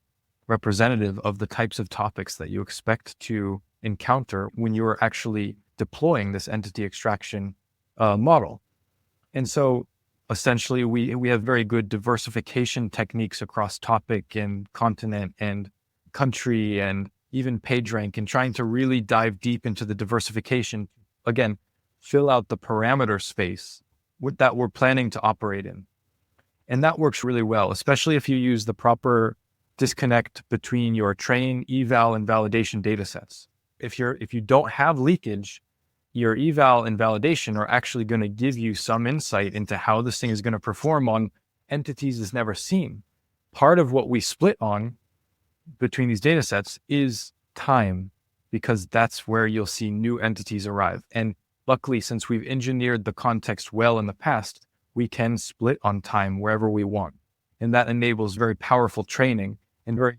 representative of the types of topics that you expect to encounter when you're actually deploying this entity extraction model? And so essentially, we have very good diversification techniques across topic and continent and country and even PageRank, and trying to really dive deep into the diversification. Again, fill out the parameter space that we're planning to operate in. And that works really well, especially if you use the proper disconnect between your train, eval, and validation data sets. If you don't have leakage, your eval and validation are actually going to give you some insight into how this thing is going to perform on entities it's never seen. Part of what we split on between these data sets is time, because that's where you'll see new entities arrive. And luckily, since we've engineered the context well in the past, we can split on time wherever we want. And that enables very powerful training and very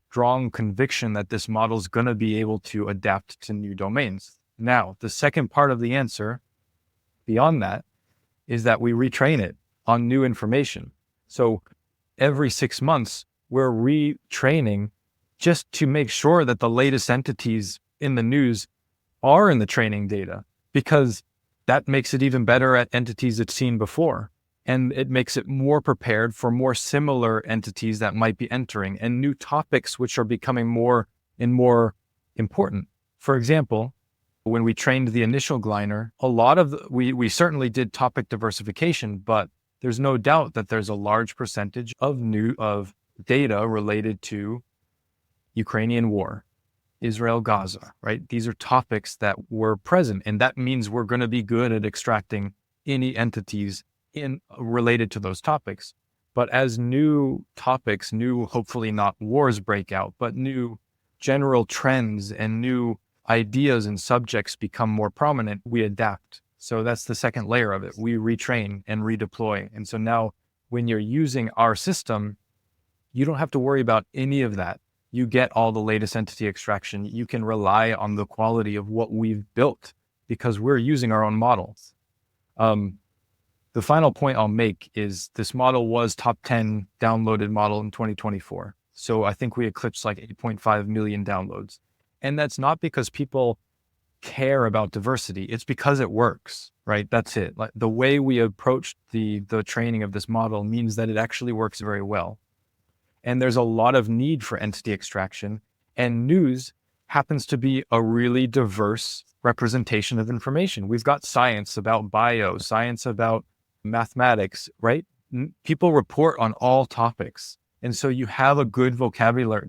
strong conviction that this model is going to be able to adapt to new domains. Now, the second part of the answer beyond that is that we retrain it on new information. So every 6 months, we're retraining just to make sure that the latest entities in the news are in the training data, because that makes it even better at entities it's seen before. And it makes it more prepared for more similar entities that might be entering and new topics which are becoming more and more important. For example, when we trained the initial Gliner, we certainly did topic diversification, but there's no doubt that there's a large percentage of data related to Ukrainian war, Israel, Gaza, right? These are topics that were present, and that means we're going to be good at extracting any entities in related to those topics. But as new topics, new, hopefully not wars break out, but new general trends and new ideas and subjects become more prominent, we adapt. So that's the second layer of it. We retrain and redeploy. And so now when you're using our system, you don't have to worry about any of that. You get all the latest entity extraction. You can rely on the quality of what we've built because we're using our own models. The final point I'll make is this model was top 10 downloaded model in 2024. So I think we eclipsed like 8.5 million downloads. And that's not because people care about diversity. It's because it works, right? That's it. Like the way we approached the training of this model means that it actually works very well. And there's a lot of need for entity extraction. And news happens to be a really diverse representation of information. We've got science about bio, science about mathematics, right? People report on all topics. And so you have a good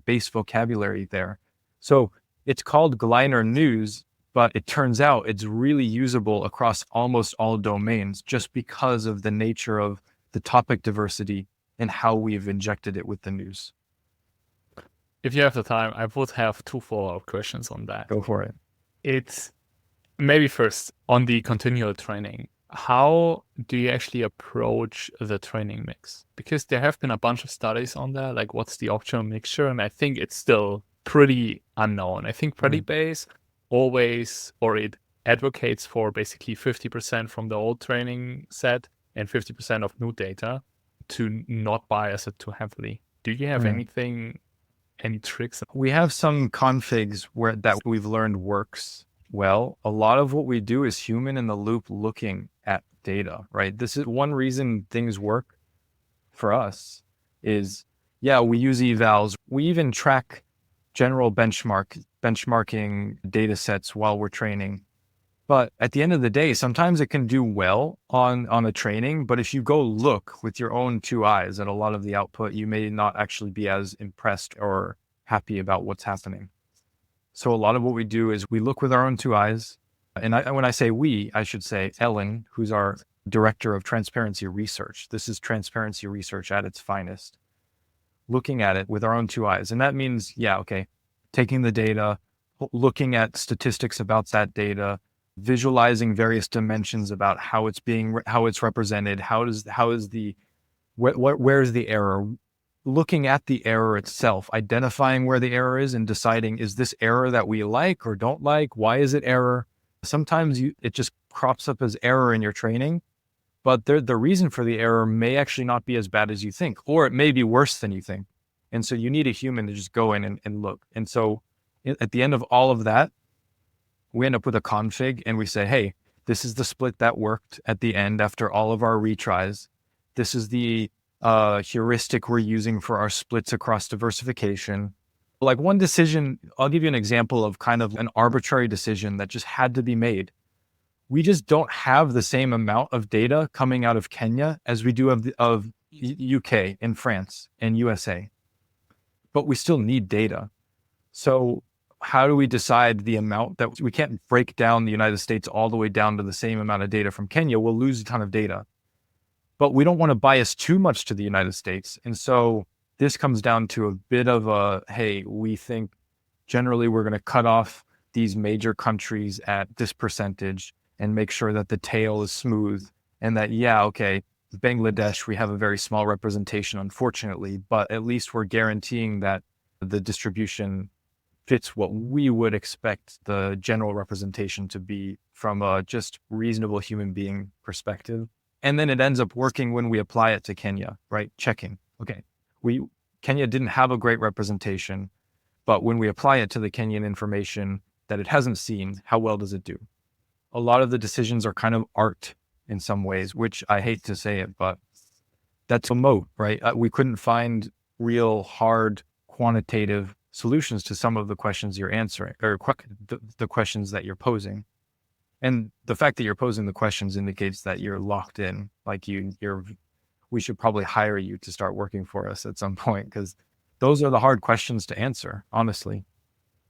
base vocabulary there. So it's called Gleiner News, but it turns out it's really usable across almost all domains just because of the nature of the topic diversity and how we've injected it with the news. If you have the time, I would have 2 follow-up questions on that. Go for it. It's maybe first on the continual training. How do you actually approach the training mix? Because there have been a bunch of studies on that, like what's the optimal mixture? And I think it's still pretty unknown. I think Predibase always, or it advocates for basically 50% from the old training set and 50% of new data to not bias it too heavily. Do you have anything, any tricks? We have some configs that we've learned works well. A lot of what we do is human in the loop looking at data, right? This is one reason things work for us is, we use evals. We even track general benchmarking data sets while we're training. But at the end of the day, sometimes it can do well on a training, but if you go look with your own 2 eyes at a lot of the output, you may not actually be as impressed or happy about what's happening. So a lot of what we do is we look with our own 2 eyes. And when I say we, I should say Ellen, who's our director of transparency research. This is transparency research at its finest. Looking at it with our own 2 eyes. And that means, taking the data, looking at statistics about that data, visualizing various dimensions about how it's represented, where's the error, looking at the error itself, identifying where the error is and deciding, is this error that we like or don't like? Why is it error? Sometimes it just crops up as error in your training, but the reason for the error may actually not be as bad as you think, or it may be worse than you think. And so you need a human to just go in and look. And so at the end of all of that, we end up with a config and we say, hey, this is the split that worked at the end after all of our retries. This is the heuristic we're using for our splits across diversification. Like one decision, I'll give you an example of kind of an arbitrary decision that just had to be made. We just don't have the same amount of data coming out of Kenya as we do of UK and France and USA, but we still need data. So how do we decide the amount that we can't break down the United States all the way down to the same amount of data from Kenya? We'll lose a ton of data, but we don't want to bias too much to the United States. And so this comes down to a bit of hey, we think generally we're going to cut off these major countries at this percentage and make sure that the tail is smooth and that, Bangladesh, we have a very small representation, unfortunately, but at least we're guaranteeing that the distribution fits what we would expect the general representation to be from a just reasonable human being perspective. And then it ends up working when we apply it to Kenya, right? Checking. Okay. Kenya didn't have a great representation, but when we apply it to the Kenyan information that it hasn't seen, how well does it do? A lot of the decisions are kind of art in some ways, which I hate to say it, but that's a moat, right? We couldn't find real hard quantitative solutions to some of the questions you're answering or the questions that you're posing. And the fact that you're posing the questions indicates that you're locked in, like we should probably hire you to start working for us at some point, because those are the hard questions to answer, honestly.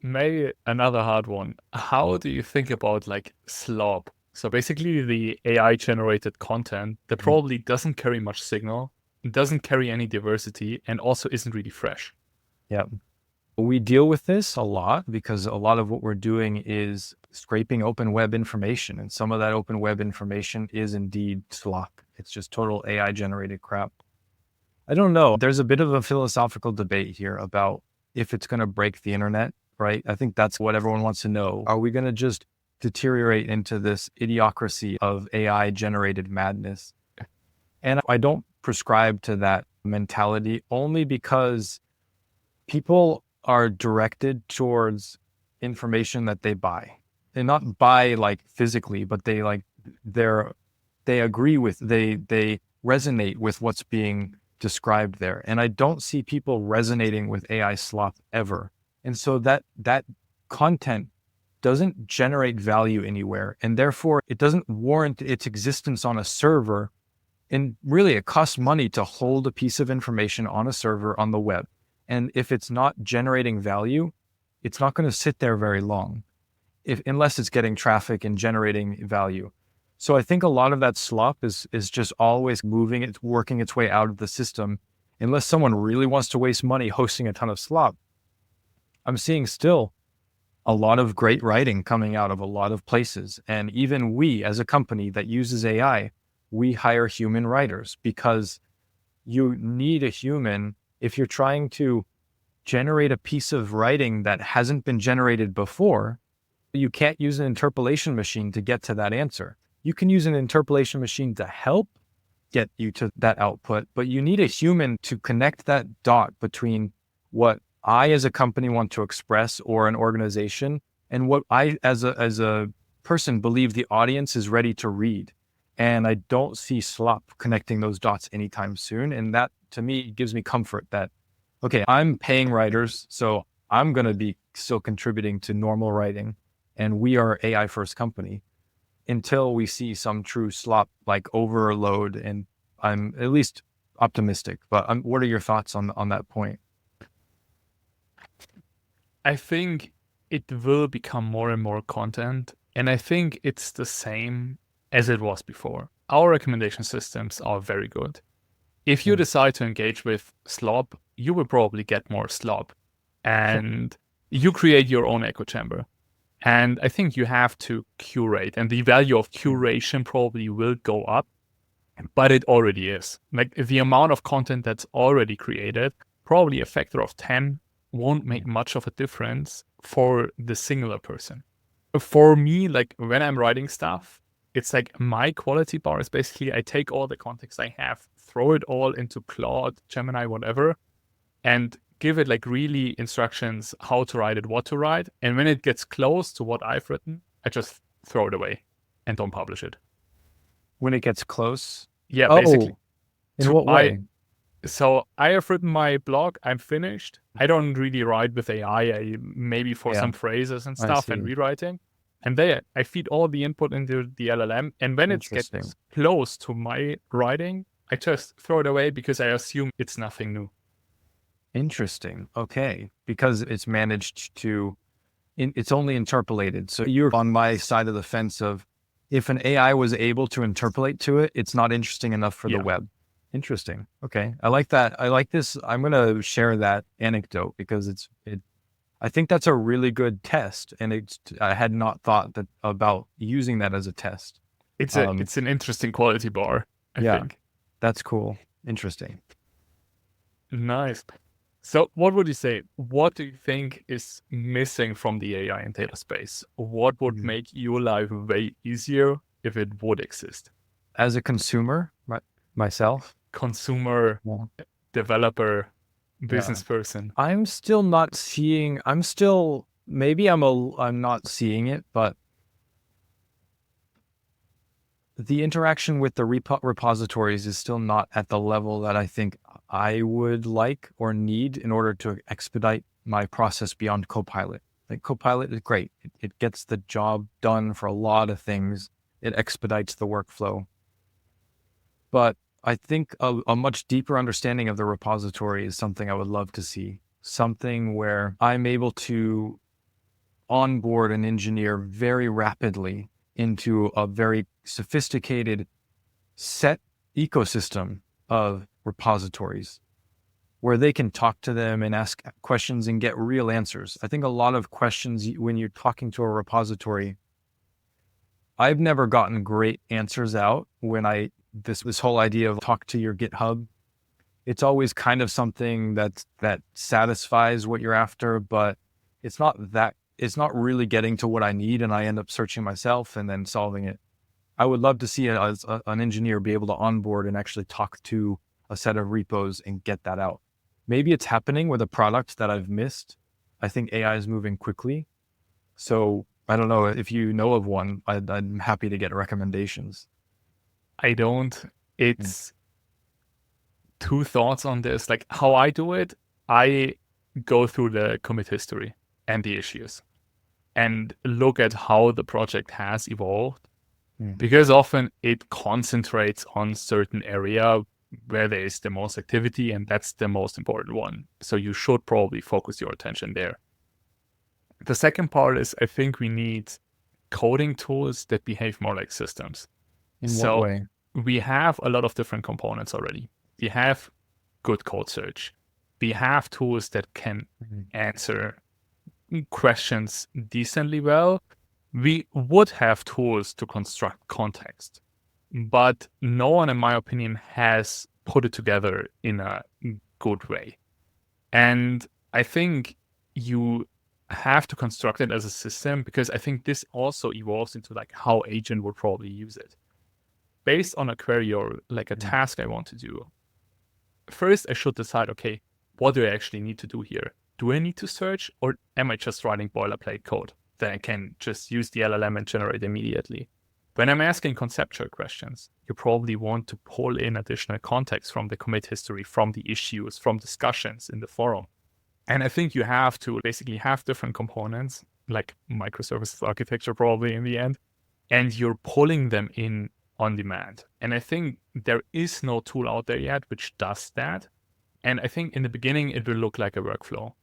Maybe another hard one. How do you think about like slop So basically the AI generated content that probably doesn't carry much signal, doesn't carry any diversity, and also isn't really fresh. Yeah. We deal with this a lot because a lot of what we're doing is scraping open web information. And some of that open web information is indeed slop. It's just total AI generated crap. I don't know. There's a bit of a philosophical debate here about if it's going to break the internet, right? I think that's what everyone wants to know. Are we going to just deteriorate into this idiocracy of AI generated madness? And I don't prescribe to that mentality only because people are directed towards information that they buy. They not buy like physically, but they agree with, they resonate with what's being described there. And I don't see people resonating with AI slop ever. And so that content doesn't generate value anywhere. And therefore it doesn't warrant its existence on a server. And really it costs money to hold a piece of information on a server on the web. And if it's not generating value, it's not going to sit there very long, unless it's getting traffic and generating value. So I think a lot of that slop is just always working its way out of the system, unless someone really wants to waste money hosting a ton of slop. I'm seeing still a lot of great writing coming out of a lot of places. And even we, as a company that uses AI, we hire human writers because you need a human. If you're trying to generate a piece of writing that hasn't been generated before, you can't use an interpolation machine to get to that answer. You can use an interpolation machine to help get you to that output, but you need a human to connect that dot between what I as a company want to express or an organization and what I as a person believe the audience is ready to read. And I don't see slop connecting those dots anytime soon. And that, to me, gives me comfort that, okay, I'm paying writers, so I'm going to be still contributing to normal writing. And we are AI first company until we see some true slop like overload. And I'm at least optimistic. But what are your thoughts on that point? I think it will become more and more content. And I think it's the same as it was before. Our recommendation systems are very good. If you decide to engage with slop, you will probably get more slop. And you create your own echo chamber. And I think you have to curate. And the value of curation probably will go up, but it already is. Like the amount of content that's already created, probably a factor of 10 won't make much of a difference for the singular person. For me, like when I'm writing stuff, it's like my quality bar is basically I take all the context I have, throw it all into Claude, Gemini, whatever, and give it like really instructions how to write it, what to write. And when it gets close to what I've written, I just throw it away and don't publish it. When it gets close? Yeah, basically. In what way? So I have written my blog. I'm finished. I don't really write with AI. Maybe for some phrases and stuff and rewriting. And there, I feed all the input into the LLM. And when it gets close to my writing, I just throw it away because I assume it's nothing new. Interesting. Okay. Because it's managed to, it's only interpolated. So you're on my side of the fence of if an AI was able to interpolate to it, it's not interesting enough for the web. Interesting. Okay. I like that. I like this. I'm going to share that anecdote because I think that's a really good test. And I had not thought about using that as a test. It's an interesting quality bar, I think. That's cool. Interesting. Nice. So what would you say? What do you think is missing from the AI and data space? What would make your life way easier if it would exist? As a consumer, myself? Consumer, developer, business person. I'm still not seeing, maybe I'm not seeing it, but the interaction with the repositories is still not at the level that I think I would like or need in order to expedite my process beyond Copilot. Like Copilot is great. It gets the job done for a lot of things. It expedites the workflow. But I think a much deeper understanding of the repository is something I would love to see. Something where I'm able to onboard an engineer very rapidly into a very sophisticated set ecosystem of repositories where they can talk to them and ask questions and get real answers. I think a lot of questions when you're talking to a repository, I've never gotten great answers out when this whole idea of talk to your GitHub. It's always kind of something that satisfies what you're after, but it's not really getting to what I need, and I end up searching myself and then solving it. I would love to see an engineer be able to onboard and actually talk to a set of repos and get that out. Maybe it's happening with a product that I've missed. I think AI is moving quickly. So I don't know if you know of one. I'm happy to get recommendations. I don't. It's two thoughts on this. Like how I do it, I go through the commit history and the issues and look at how the project has evolved. Because often it concentrates on certain area where there is the most activity, and that's the most important one. So you should probably focus your attention there. The second part is I think we need coding tools that behave more like systems. In what way? We have a lot of different components already. We have good code search. We have tools that can answer questions decently well. We would have tools to construct context, but no one, in my opinion, has put it together in a good way. And I think you have to construct it as a system, because I think this also evolves into like how agent would probably use it. Based on a query or like a task I want to do, first I should decide, okay, what do I actually need to do here? Do I need to search, or am I just writing boilerplate code that I can just use the LLM and generate immediately? When I'm asking conceptual questions, you probably want to pull in additional context from the commit history, from the issues, from discussions in the forum. And I think you have to basically have different components, like microservices architecture probably in the end, and you're pulling them in on demand. And I think there is no tool out there yet which does that. And I think in the beginning, it will look like a workflow.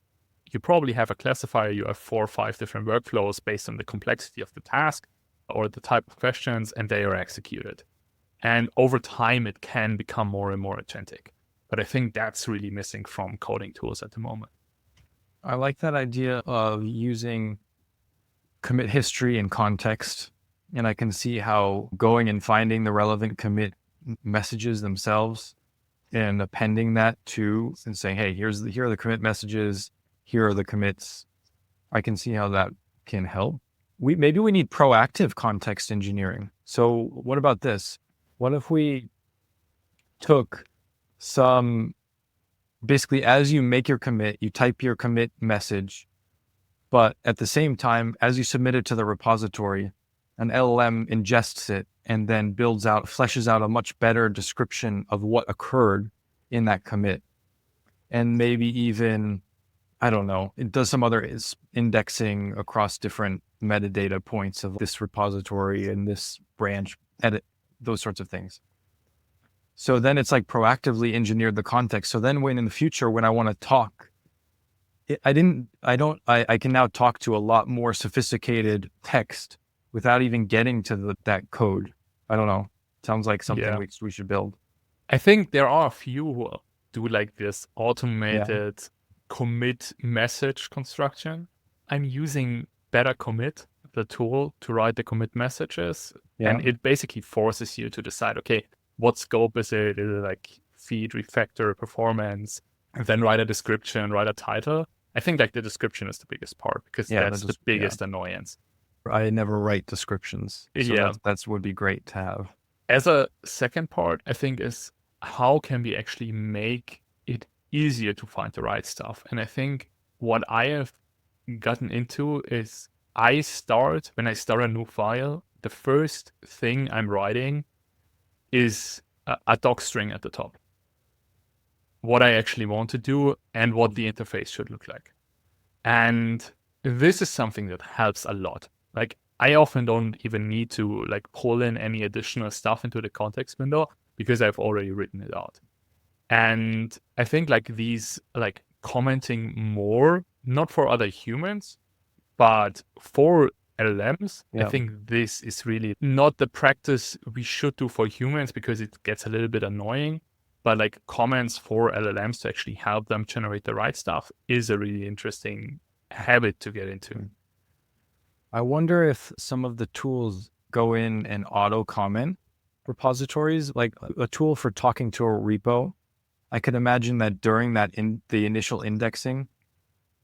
You probably have a classifier, you have 4 or 5 different workflows based on the complexity of the task or the type of questions, and they are executed. And over time, it can become more and more agentic. But I think that's really missing from coding tools at the moment. I like that idea of using commit history and context. And I can see how going and finding the relevant commit messages themselves and appending that to and saying, hey, here are the commit messages. Here are the commits. I can see how that can help. Maybe we need proactive context engineering. So what about this? What if we took basically as you make your commit, you type your commit message, but at the same time, as you submit it to the repository, an LLM ingests it and then fleshes out a much better description of what occurred in that commit. And maybe even, I don't know, it does some other indexing across different metadata points of this repository and this branch, edit, those sorts of things. So then it's like proactively engineered the context. So then when in the future, when I want to talk, I can now talk to a lot more sophisticated text without even getting to that code. I don't know. Sounds like something we should build. I think there are a few who do like this automated commit message construction. I'm using Better Commit, the tool to write the commit messages. Yeah. And it basically forces you to decide, okay, what scope is it? Is it like feed, refactor, performance? And then write a description, write a title. I think like the description is the biggest part, because that's the biggest annoyance. I never write descriptions. So that would be great to have. As a second part, I think is how can we actually make it easier to find the right stuff? And I think what I have gotten into is when I start a new file, the first thing I'm writing is a doc string at the top. What I actually want to do and what the interface should look like. And this is something that helps a lot. Like I often don't even need to like pull in any additional stuff into the context window because I've already written it out. And I think like these like commenting more, not for other humans, but for LLMs. I Yeah. think this is really not the practice we should do for humans because it gets a little bit annoying. But like comments for LLMs to actually help them generate the right stuff is a really interesting habit to get into. I wonder if some of the tools go in and auto comment repositories, like a tool for talking to a repo. I could imagine that during that the initial indexing,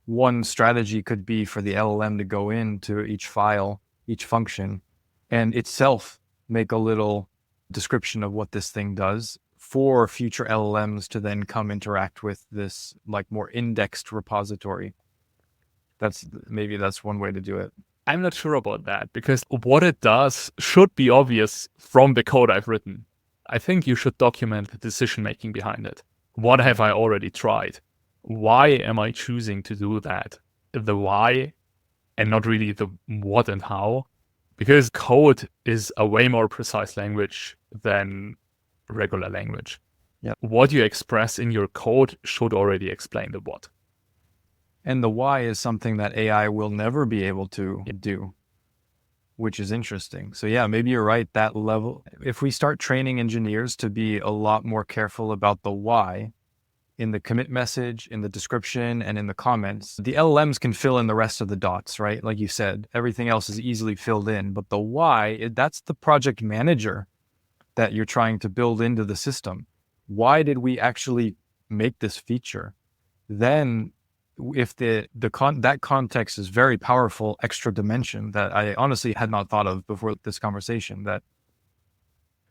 one strategy could be for the LLM to go into each file, each function, and itself make a little description of what this thing does for future LLMs to then come interact with this like more indexed repository. Maybe that's one way to do it. I'm not sure about that because what it does should be obvious from the code I've written. I think you should document the decision making behind it. What have I already tried? Why am I choosing to do that? The why and not really the what and how. Because code is a way more precise language than regular language. Yeah. What you express in your code should already explain the what. And the why is something that AI will never be able to do, which is interesting. So yeah, maybe you're right, that level. If we start training engineers to be a lot more careful about the why in the commit message, in the description, and in the comments, the LLMs can fill in the rest of the dots, right? Like you said, everything else is easily filled in, but the why, that's the project manager that you're trying to build into the system. Why did we actually make this feature? Then if that context is very powerful extra dimension that I honestly had not thought of before this conversation, that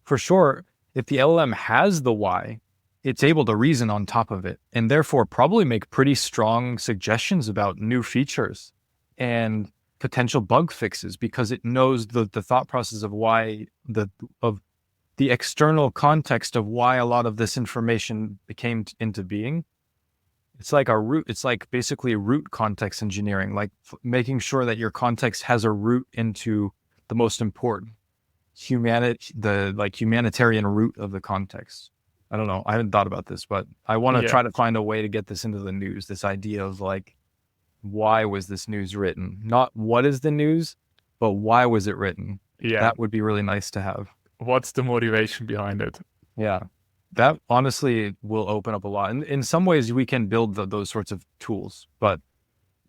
for sure, if the LLM has the why, it's able to reason on top of it and therefore probably make pretty strong suggestions about new features and potential bug fixes because it knows the thought process of why of the external context of why a lot of this information came into being. It's like a root. It's like basically root context engineering, like making sure that your context has a root into the most important humanitarian root of the context. I don't know. I haven't thought about this, but I want to try to find a way to get this into the news. This idea of like, why was this news written? Not what is the news, but why was it written? Yeah. That would be really nice to have. What's the motivation behind it? Yeah. That honestly will open up a lot. And in some ways, we can build those sorts of tools,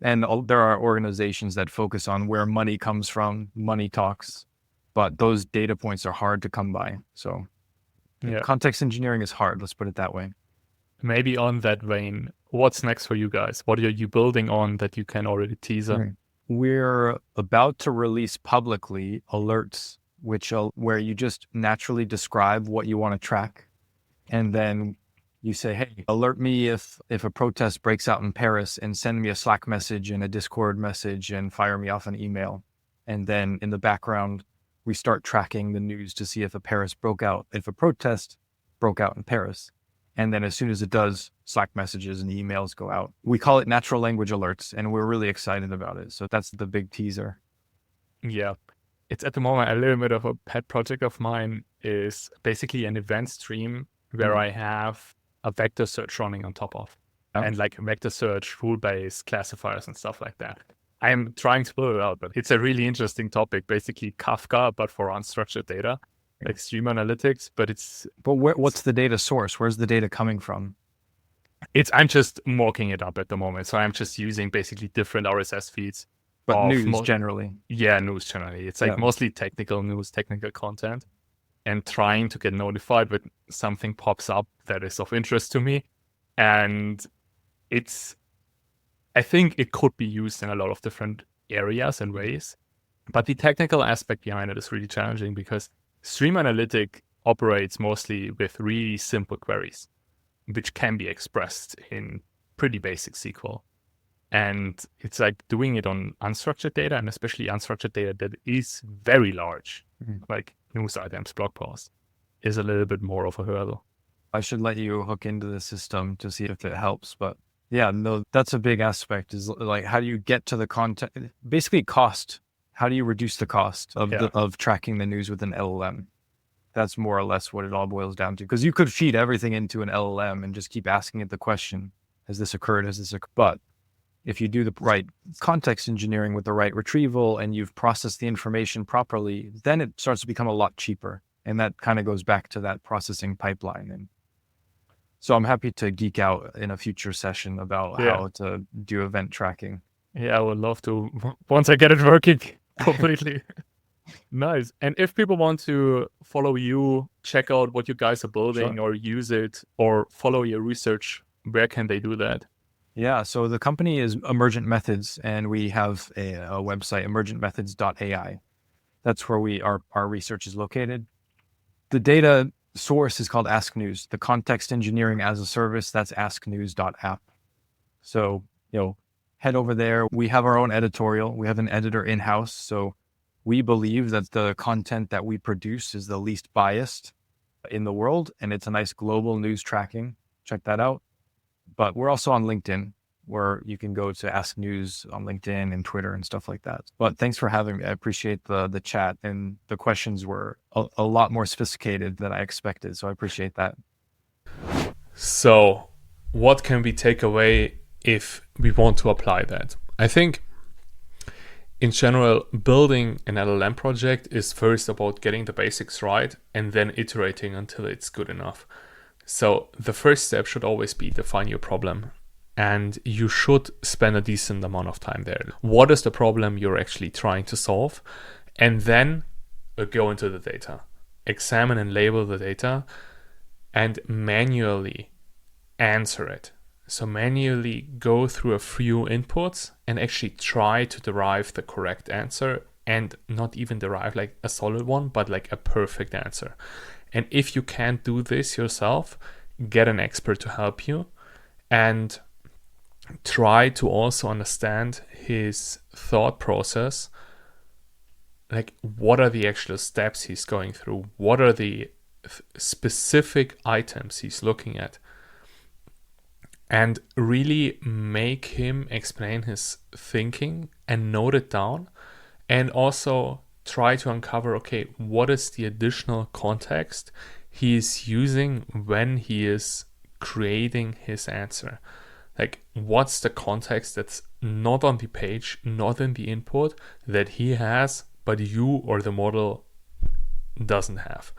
and there are organizations that focus on where money comes from, money talks, but those data points are hard to come by. So context engineering is hard. Let's put it that way. Maybe on that vein, what's next for you guys? What are you building on that you can already tease on? Right. We're about to release publicly alerts, where you just naturally describe what you want to track. And then you say, hey, alert me if a protest breaks out in Paris and send me a Slack message and a Discord message and fire me off an email. And then in the background, we start tracking the news to see if a protest broke out in Paris. And then as soon as it does, Slack messages and emails go out. We call it natural language alerts, and we're really excited about it. So that's the big teaser. Yeah. It's at the moment a little bit of a pet project of mine is basically an event stream where I have a vector search running on top of and like vector search, rule-based classifiers and stuff like that. I am trying to build it out, but it's a really interesting topic, basically Kafka, but for unstructured data, like stream analytics, but what's the data source? Where's the data coming from? I'm just mocking it up at the moment. So I'm just using basically different RSS feeds. But news generally. Yeah, news generally. It's like mostly technical news, technical content, and trying to get notified when something pops up that is of interest to me. And I think it could be used in a lot of different areas and ways. But the technical aspect behind it is really challenging because Stream Analytic operates mostly with really simple queries, which can be expressed in pretty basic SQL. And it's like doing it on unstructured data, and especially unstructured data that is very large, like news items, blog posts, is a little bit more of a hurdle. I should let you hook into the system to see if it helps. But yeah, no, that's a big aspect is like, how do you get to the content? Basically cost. How do you reduce the cost of tracking the news with an LLM? That's more or less what it all boils down to. Because you could feed everything into an LLM and just keep asking it the question, has this occurred? Has this occurred? But if you do the right context engineering with the right retrieval and you've processed the information properly, then it starts to become a lot cheaper. And that kind of goes back to that processing pipeline. And so I'm happy to geek out in a future session about how to do event tracking. Yeah, I would love to once I get it working completely. Nice. And if people want to follow you, check out what you guys are building, or use it, or follow your research, where can they do that? Yeah, so the company is Emergent Methods, and we have a website, emergentmethods.ai. That's where our research is located. The data source is called AskNews. The context engineering as a service, that's asknews.app. So, head over there. We have our own editorial. We have an editor in-house. So we believe that the content that we produce is the least biased in the world, and it's a nice global news tracking. Check that out. But we're also on LinkedIn, where you can go to Ask News on LinkedIn and Twitter and stuff like that. But thanks for having me. I appreciate the chat, and the questions were a lot more sophisticated than I expected. So I appreciate that. So what can we take away if we want to apply that? I think in general, building an LLM project is first about getting the basics right and then iterating until it's good enough. So the first step should always be define your problem, and you should spend a decent amount of time there. What is the problem you're actually trying to solve? And then go into the data, examine and label the data, and manually answer it. So manually go through a few inputs and actually try to derive the correct answer, and not even derive like a solid one, but like a perfect answer. And if you can't do this yourself, get an expert to help you, and try to also understand his thought process. Like, what are the actual steps he's going through? What are the specific items he's looking at? And really make him explain his thinking and note it down. And also try to uncover, okay, what is the additional context he is using when he is creating his answer? Like, what's the context that's not on the page, not in the input, that he has, but you or the model doesn't have?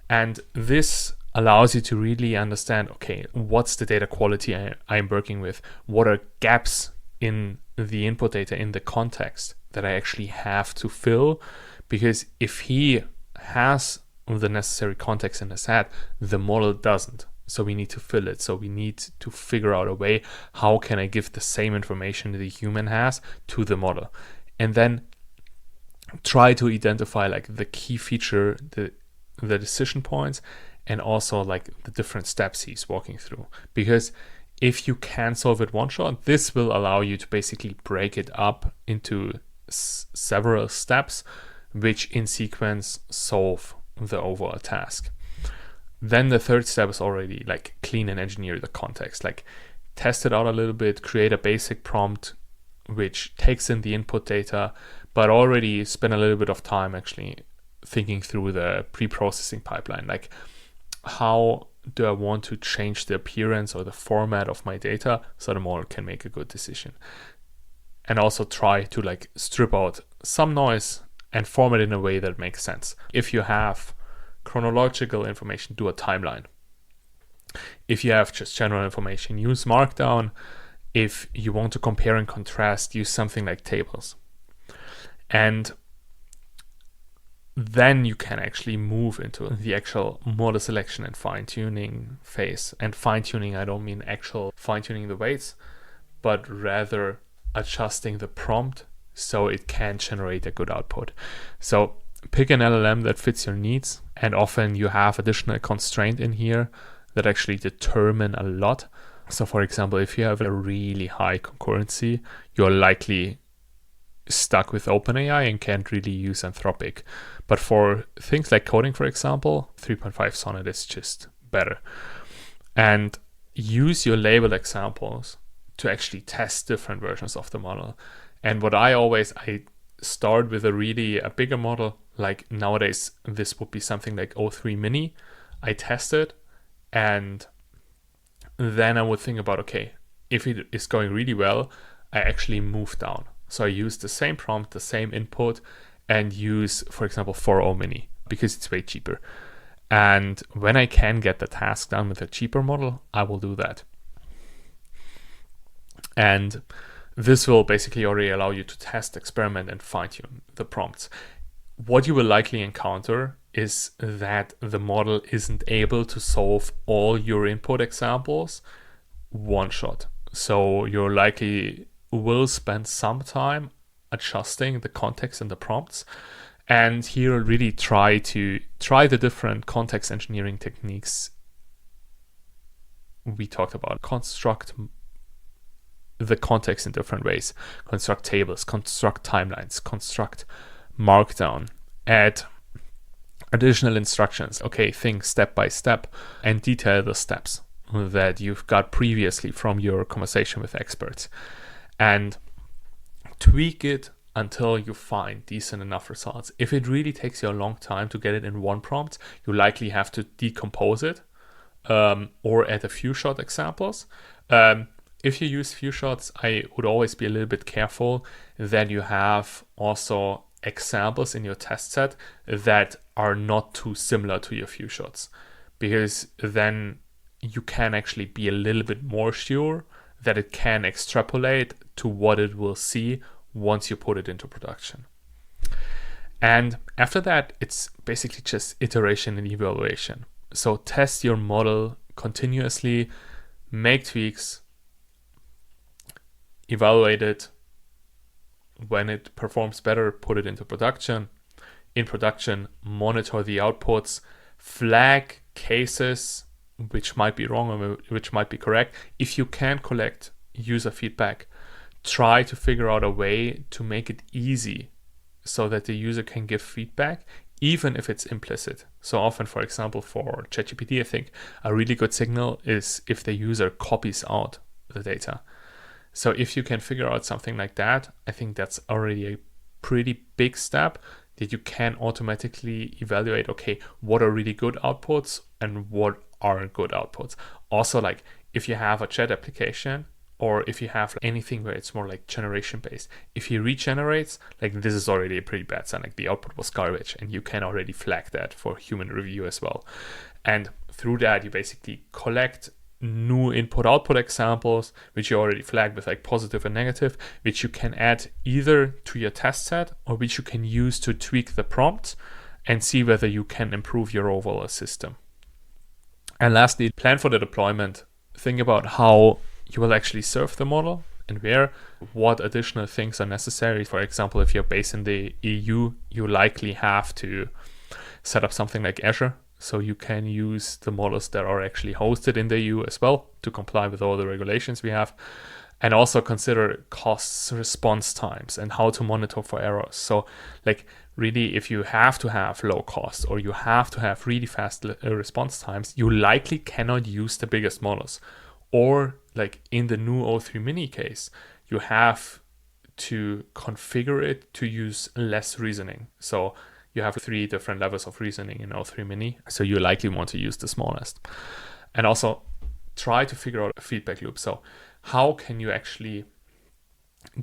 And this allows you to really understand, okay, what's the data quality I'm working with? What are gaps in the input data, in the context, that I actually have to fill? Because if he has the necessary context in his head, the model doesn't. So we need to fill it. So we need to figure out a way, how can I give the same information the human has to the model? And then try to identify like the key feature, the decision points, and also like the different steps he's walking through. Because if you can solve it one shot, this will allow you to basically break it up into several steps, which in sequence solve the overall task. Then the third step is already like clean and engineer the context, like test it out a little bit, create a basic prompt which takes in the input data, but already spend a little bit of time actually thinking through the pre-processing pipeline. Like, how do I want to change the appearance or the format of my data so the model can make a good decision? And also try to like strip out some noise and format in a way that makes sense. If you have chronological information, do a timeline. If you have just general information, use Markdown. If you want to compare and contrast, use something like tables. And then you can actually move into the actual model selection and fine-tuning phase. And fine-tuning, I don't mean actual fine-tuning the weights, but rather adjusting the prompt so it can generate a good output. So pick an LLM that fits your needs, and often you have additional constraint in here that actually determine a lot. So for example, if you have a really high concurrency, you're likely stuck with OpenAI and can't really use Anthropic. But for things like coding, for example, 3.5 Sonnet is just better. And use your labeled examples to actually test different versions of the model. And what I start with a bigger model. Like nowadays, this would be something like O3 Mini. I test it, and then I would think about, okay, if it is going really well, I actually move down. So I use the same prompt, the same input, and use, for example, 4.0 mini because it's way cheaper. And when I can get the task done with a cheaper model, I will do that. And this will basically already allow you to test, experiment, and fine-tune the prompts. What you will likely encounter is that the model isn't able to solve all your input examples one shot. So you likely will spend some time adjusting the context and the prompts. And here really try the different context engineering techniques we talked about. Construct the context in different ways. Construct tables, construct timelines, construct markdown, add additional instructions. Okay, think step by step and detail the steps that you've got previously from your conversation with experts. And tweak it until you find decent enough results. If it really takes you a long time to get it in one prompt, you likely have to decompose it or add a few shot examples. If you use few shots, I would always be a little bit careful that you have also examples in your test set that are not too similar to your few shots, because then you can actually be a little bit more sure that it can extrapolate to what it will see once you put it into production. And after that, it's basically just iteration and evaluation. So test your model continuously, make tweaks, evaluate it. When it performs better, put it into production. In production, monitor the outputs, flag cases which might be wrong or which might be correct. If you can collect user feedback, try to figure out a way to make it easy so that the user can give feedback, even if it's implicit. So often, for example, for ChatGPT, I think a really good signal is if the user copies out the data. So if you can figure out something like that, I think that's already a pretty big step that you can automatically evaluate, okay, what are really good outputs and what aren't good outputs. Also, like if you have a chat application or if you have anything where it's more like generation based, if he regenerates, like this is already a pretty bad sign, like the output was garbage, and you can already flag that for human review as well. And through that, you basically collect new input-output examples, which you already flagged with like positive and negative, which you can add either to your test set or which you can use to tweak the prompt and see whether you can improve your overall system. And lastly, plan for the deployment. Think about how you will actually serve the model and where, what additional things are necessary. For example, if you're based in the EU, you likely have to set up something like Azure, so you can use the models that are actually hosted in the EU as well to comply with all the regulations we have. And also consider costs, response times, and how to monitor for errors. So like really, if you have to have low cost or you have to have really fast response times, you likely cannot use the biggest models. Or like in the new O3 mini case, you have to configure it to use less reasoning. So you have 3 different levels of reasoning in O3 mini. So you likely want to use the smallest. And also try to figure out a feedback loop. So how can you actually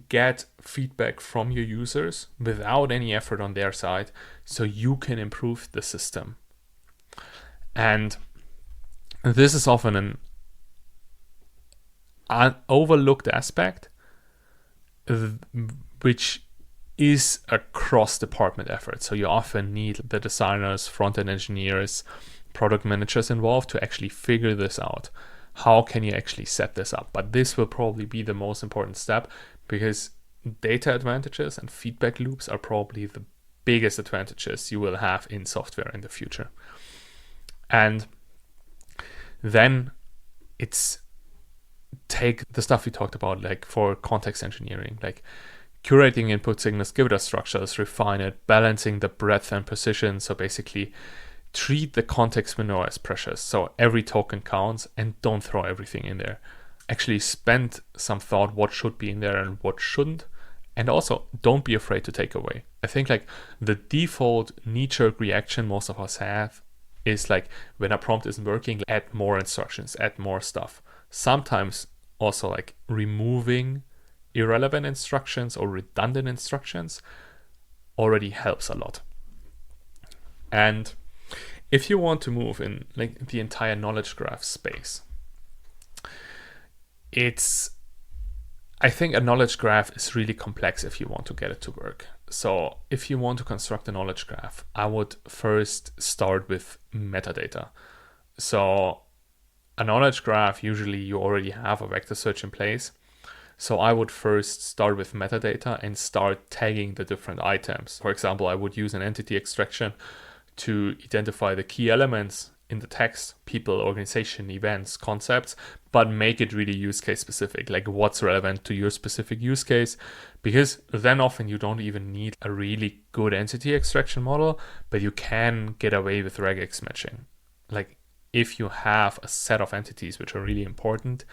get feedback from your users without any effort on their side so you can improve the system? And this is often an overlooked aspect, which is a cross-department effort. So you often need the designers, front-end engineers, product managers involved to actually figure this out. How can you actually set this up? But this will probably be the most important step, because data advantages and feedback loops are probably the biggest advantages you will have in software in the future. And then it's take the stuff we talked about, like for context engineering, like curating input signals, give it a structures, refine it, balancing the breadth and precision. So basically treat the context window as precious. So every token counts, and don't throw everything in there. Actually spend some thought what should be in there and what shouldn't. And also don't be afraid to take away. I think like the default knee-jerk reaction most of us have is like when a prompt isn't working, add more instructions, add more stuff. Sometimes also like removing irrelevant instructions or redundant instructions already helps a lot. And if you want to move in like the entire knowledge graph space, I think a knowledge graph is really complex if you want to get it to work. So if you want to construct a knowledge graph, I would first start with metadata. So a knowledge graph, usually you already have a vector search in place. So I would first start with metadata and start tagging the different items. For example, I would use an entity extraction to identify the key elements in the text, people, organization, events, concepts, but make it really use case specific, like what's relevant to your specific use case, because then often you don't even need a really good entity extraction model, but you can get away with regex matching. Like if you have a set of entities which are really important,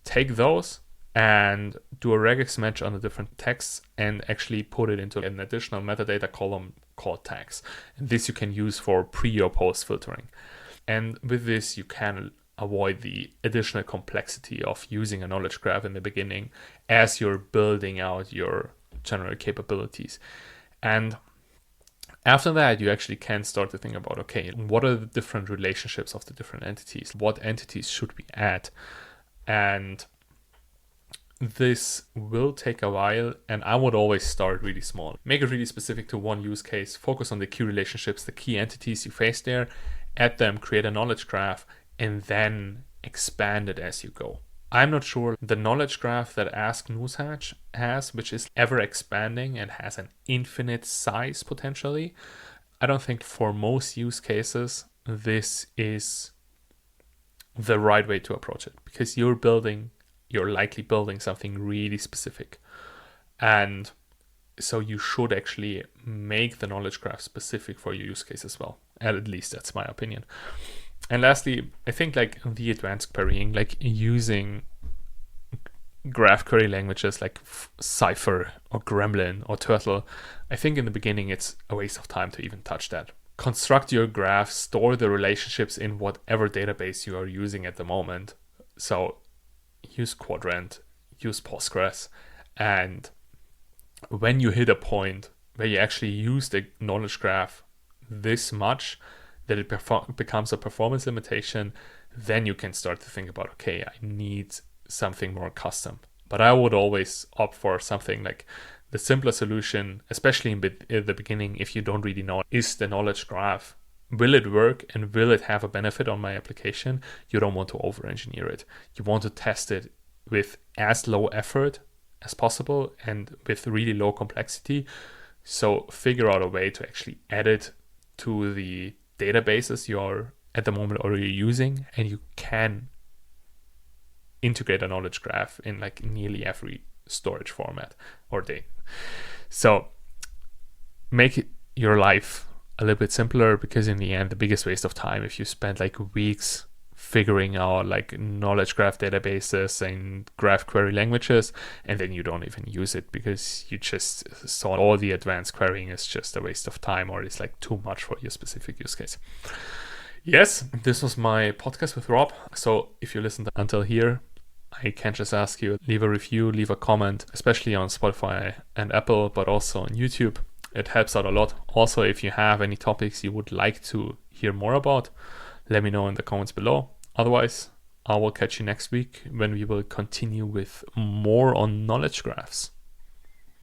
take those and do a regex match on the different texts and actually put it into an additional metadata column called tags. And this you can use for pre or post filtering. And with this, you can avoid the additional complexity of using a knowledge graph in the beginning as you're building out your general capabilities. And after that, you actually can start to think about, okay, what are the different relationships of the different entities? What entities should we add? And this will take a while, and I would always start really small. Make it really specific to one use case, focus on the key relationships, the key entities you face there, add them, create a knowledge graph, and then expand it as you go. I'm not sure the knowledge graph that AskNews has, which is ever expanding and has an infinite size potentially. I don't think for most use cases this is the right way to approach it, because you're likely building something really specific. And so you should actually make the knowledge graph specific for your use case as well. At least that's my opinion. And lastly, I think like the advanced querying, like using graph query languages like Cypher or Gremlin or Turtle, I think in the beginning it's a waste of time to even touch that. Construct your graph, store the relationships in whatever database you are using at the moment. So use Quadrant, use Postgres, and when you hit a point where you actually use the knowledge graph this much that it becomes a performance limitation, then you can start to think about, okay, I need something more custom. But I would always opt for something like the simpler solution, especially in the beginning, if you don't really know, is the knowledge graph. Will it work and will it have a benefit on my application? You don't want to over-engineer it. You want to test it with as low effort as possible and with really low complexity. So figure out a way to actually add it to the databases you're at the moment already using, and you can integrate a knowledge graph in like nearly every storage format or data. So make your life a little bit simpler, because in the end, the biggest waste of time, if you spend like weeks figuring out like knowledge graph databases and graph query languages, and then you don't even use it because you just saw all the advanced querying is just a waste of time, or it's like too much for your specific use case. Yes, this was my podcast with Rob. So if you listened until here, I can just ask you, leave a review, leave a comment, especially on Spotify and Apple, but also on YouTube. It helps out a lot. Also, if you have any topics you would like to hear more about, let me know in the comments below. Otherwise, I will catch you next week when we will continue with more on knowledge graphs.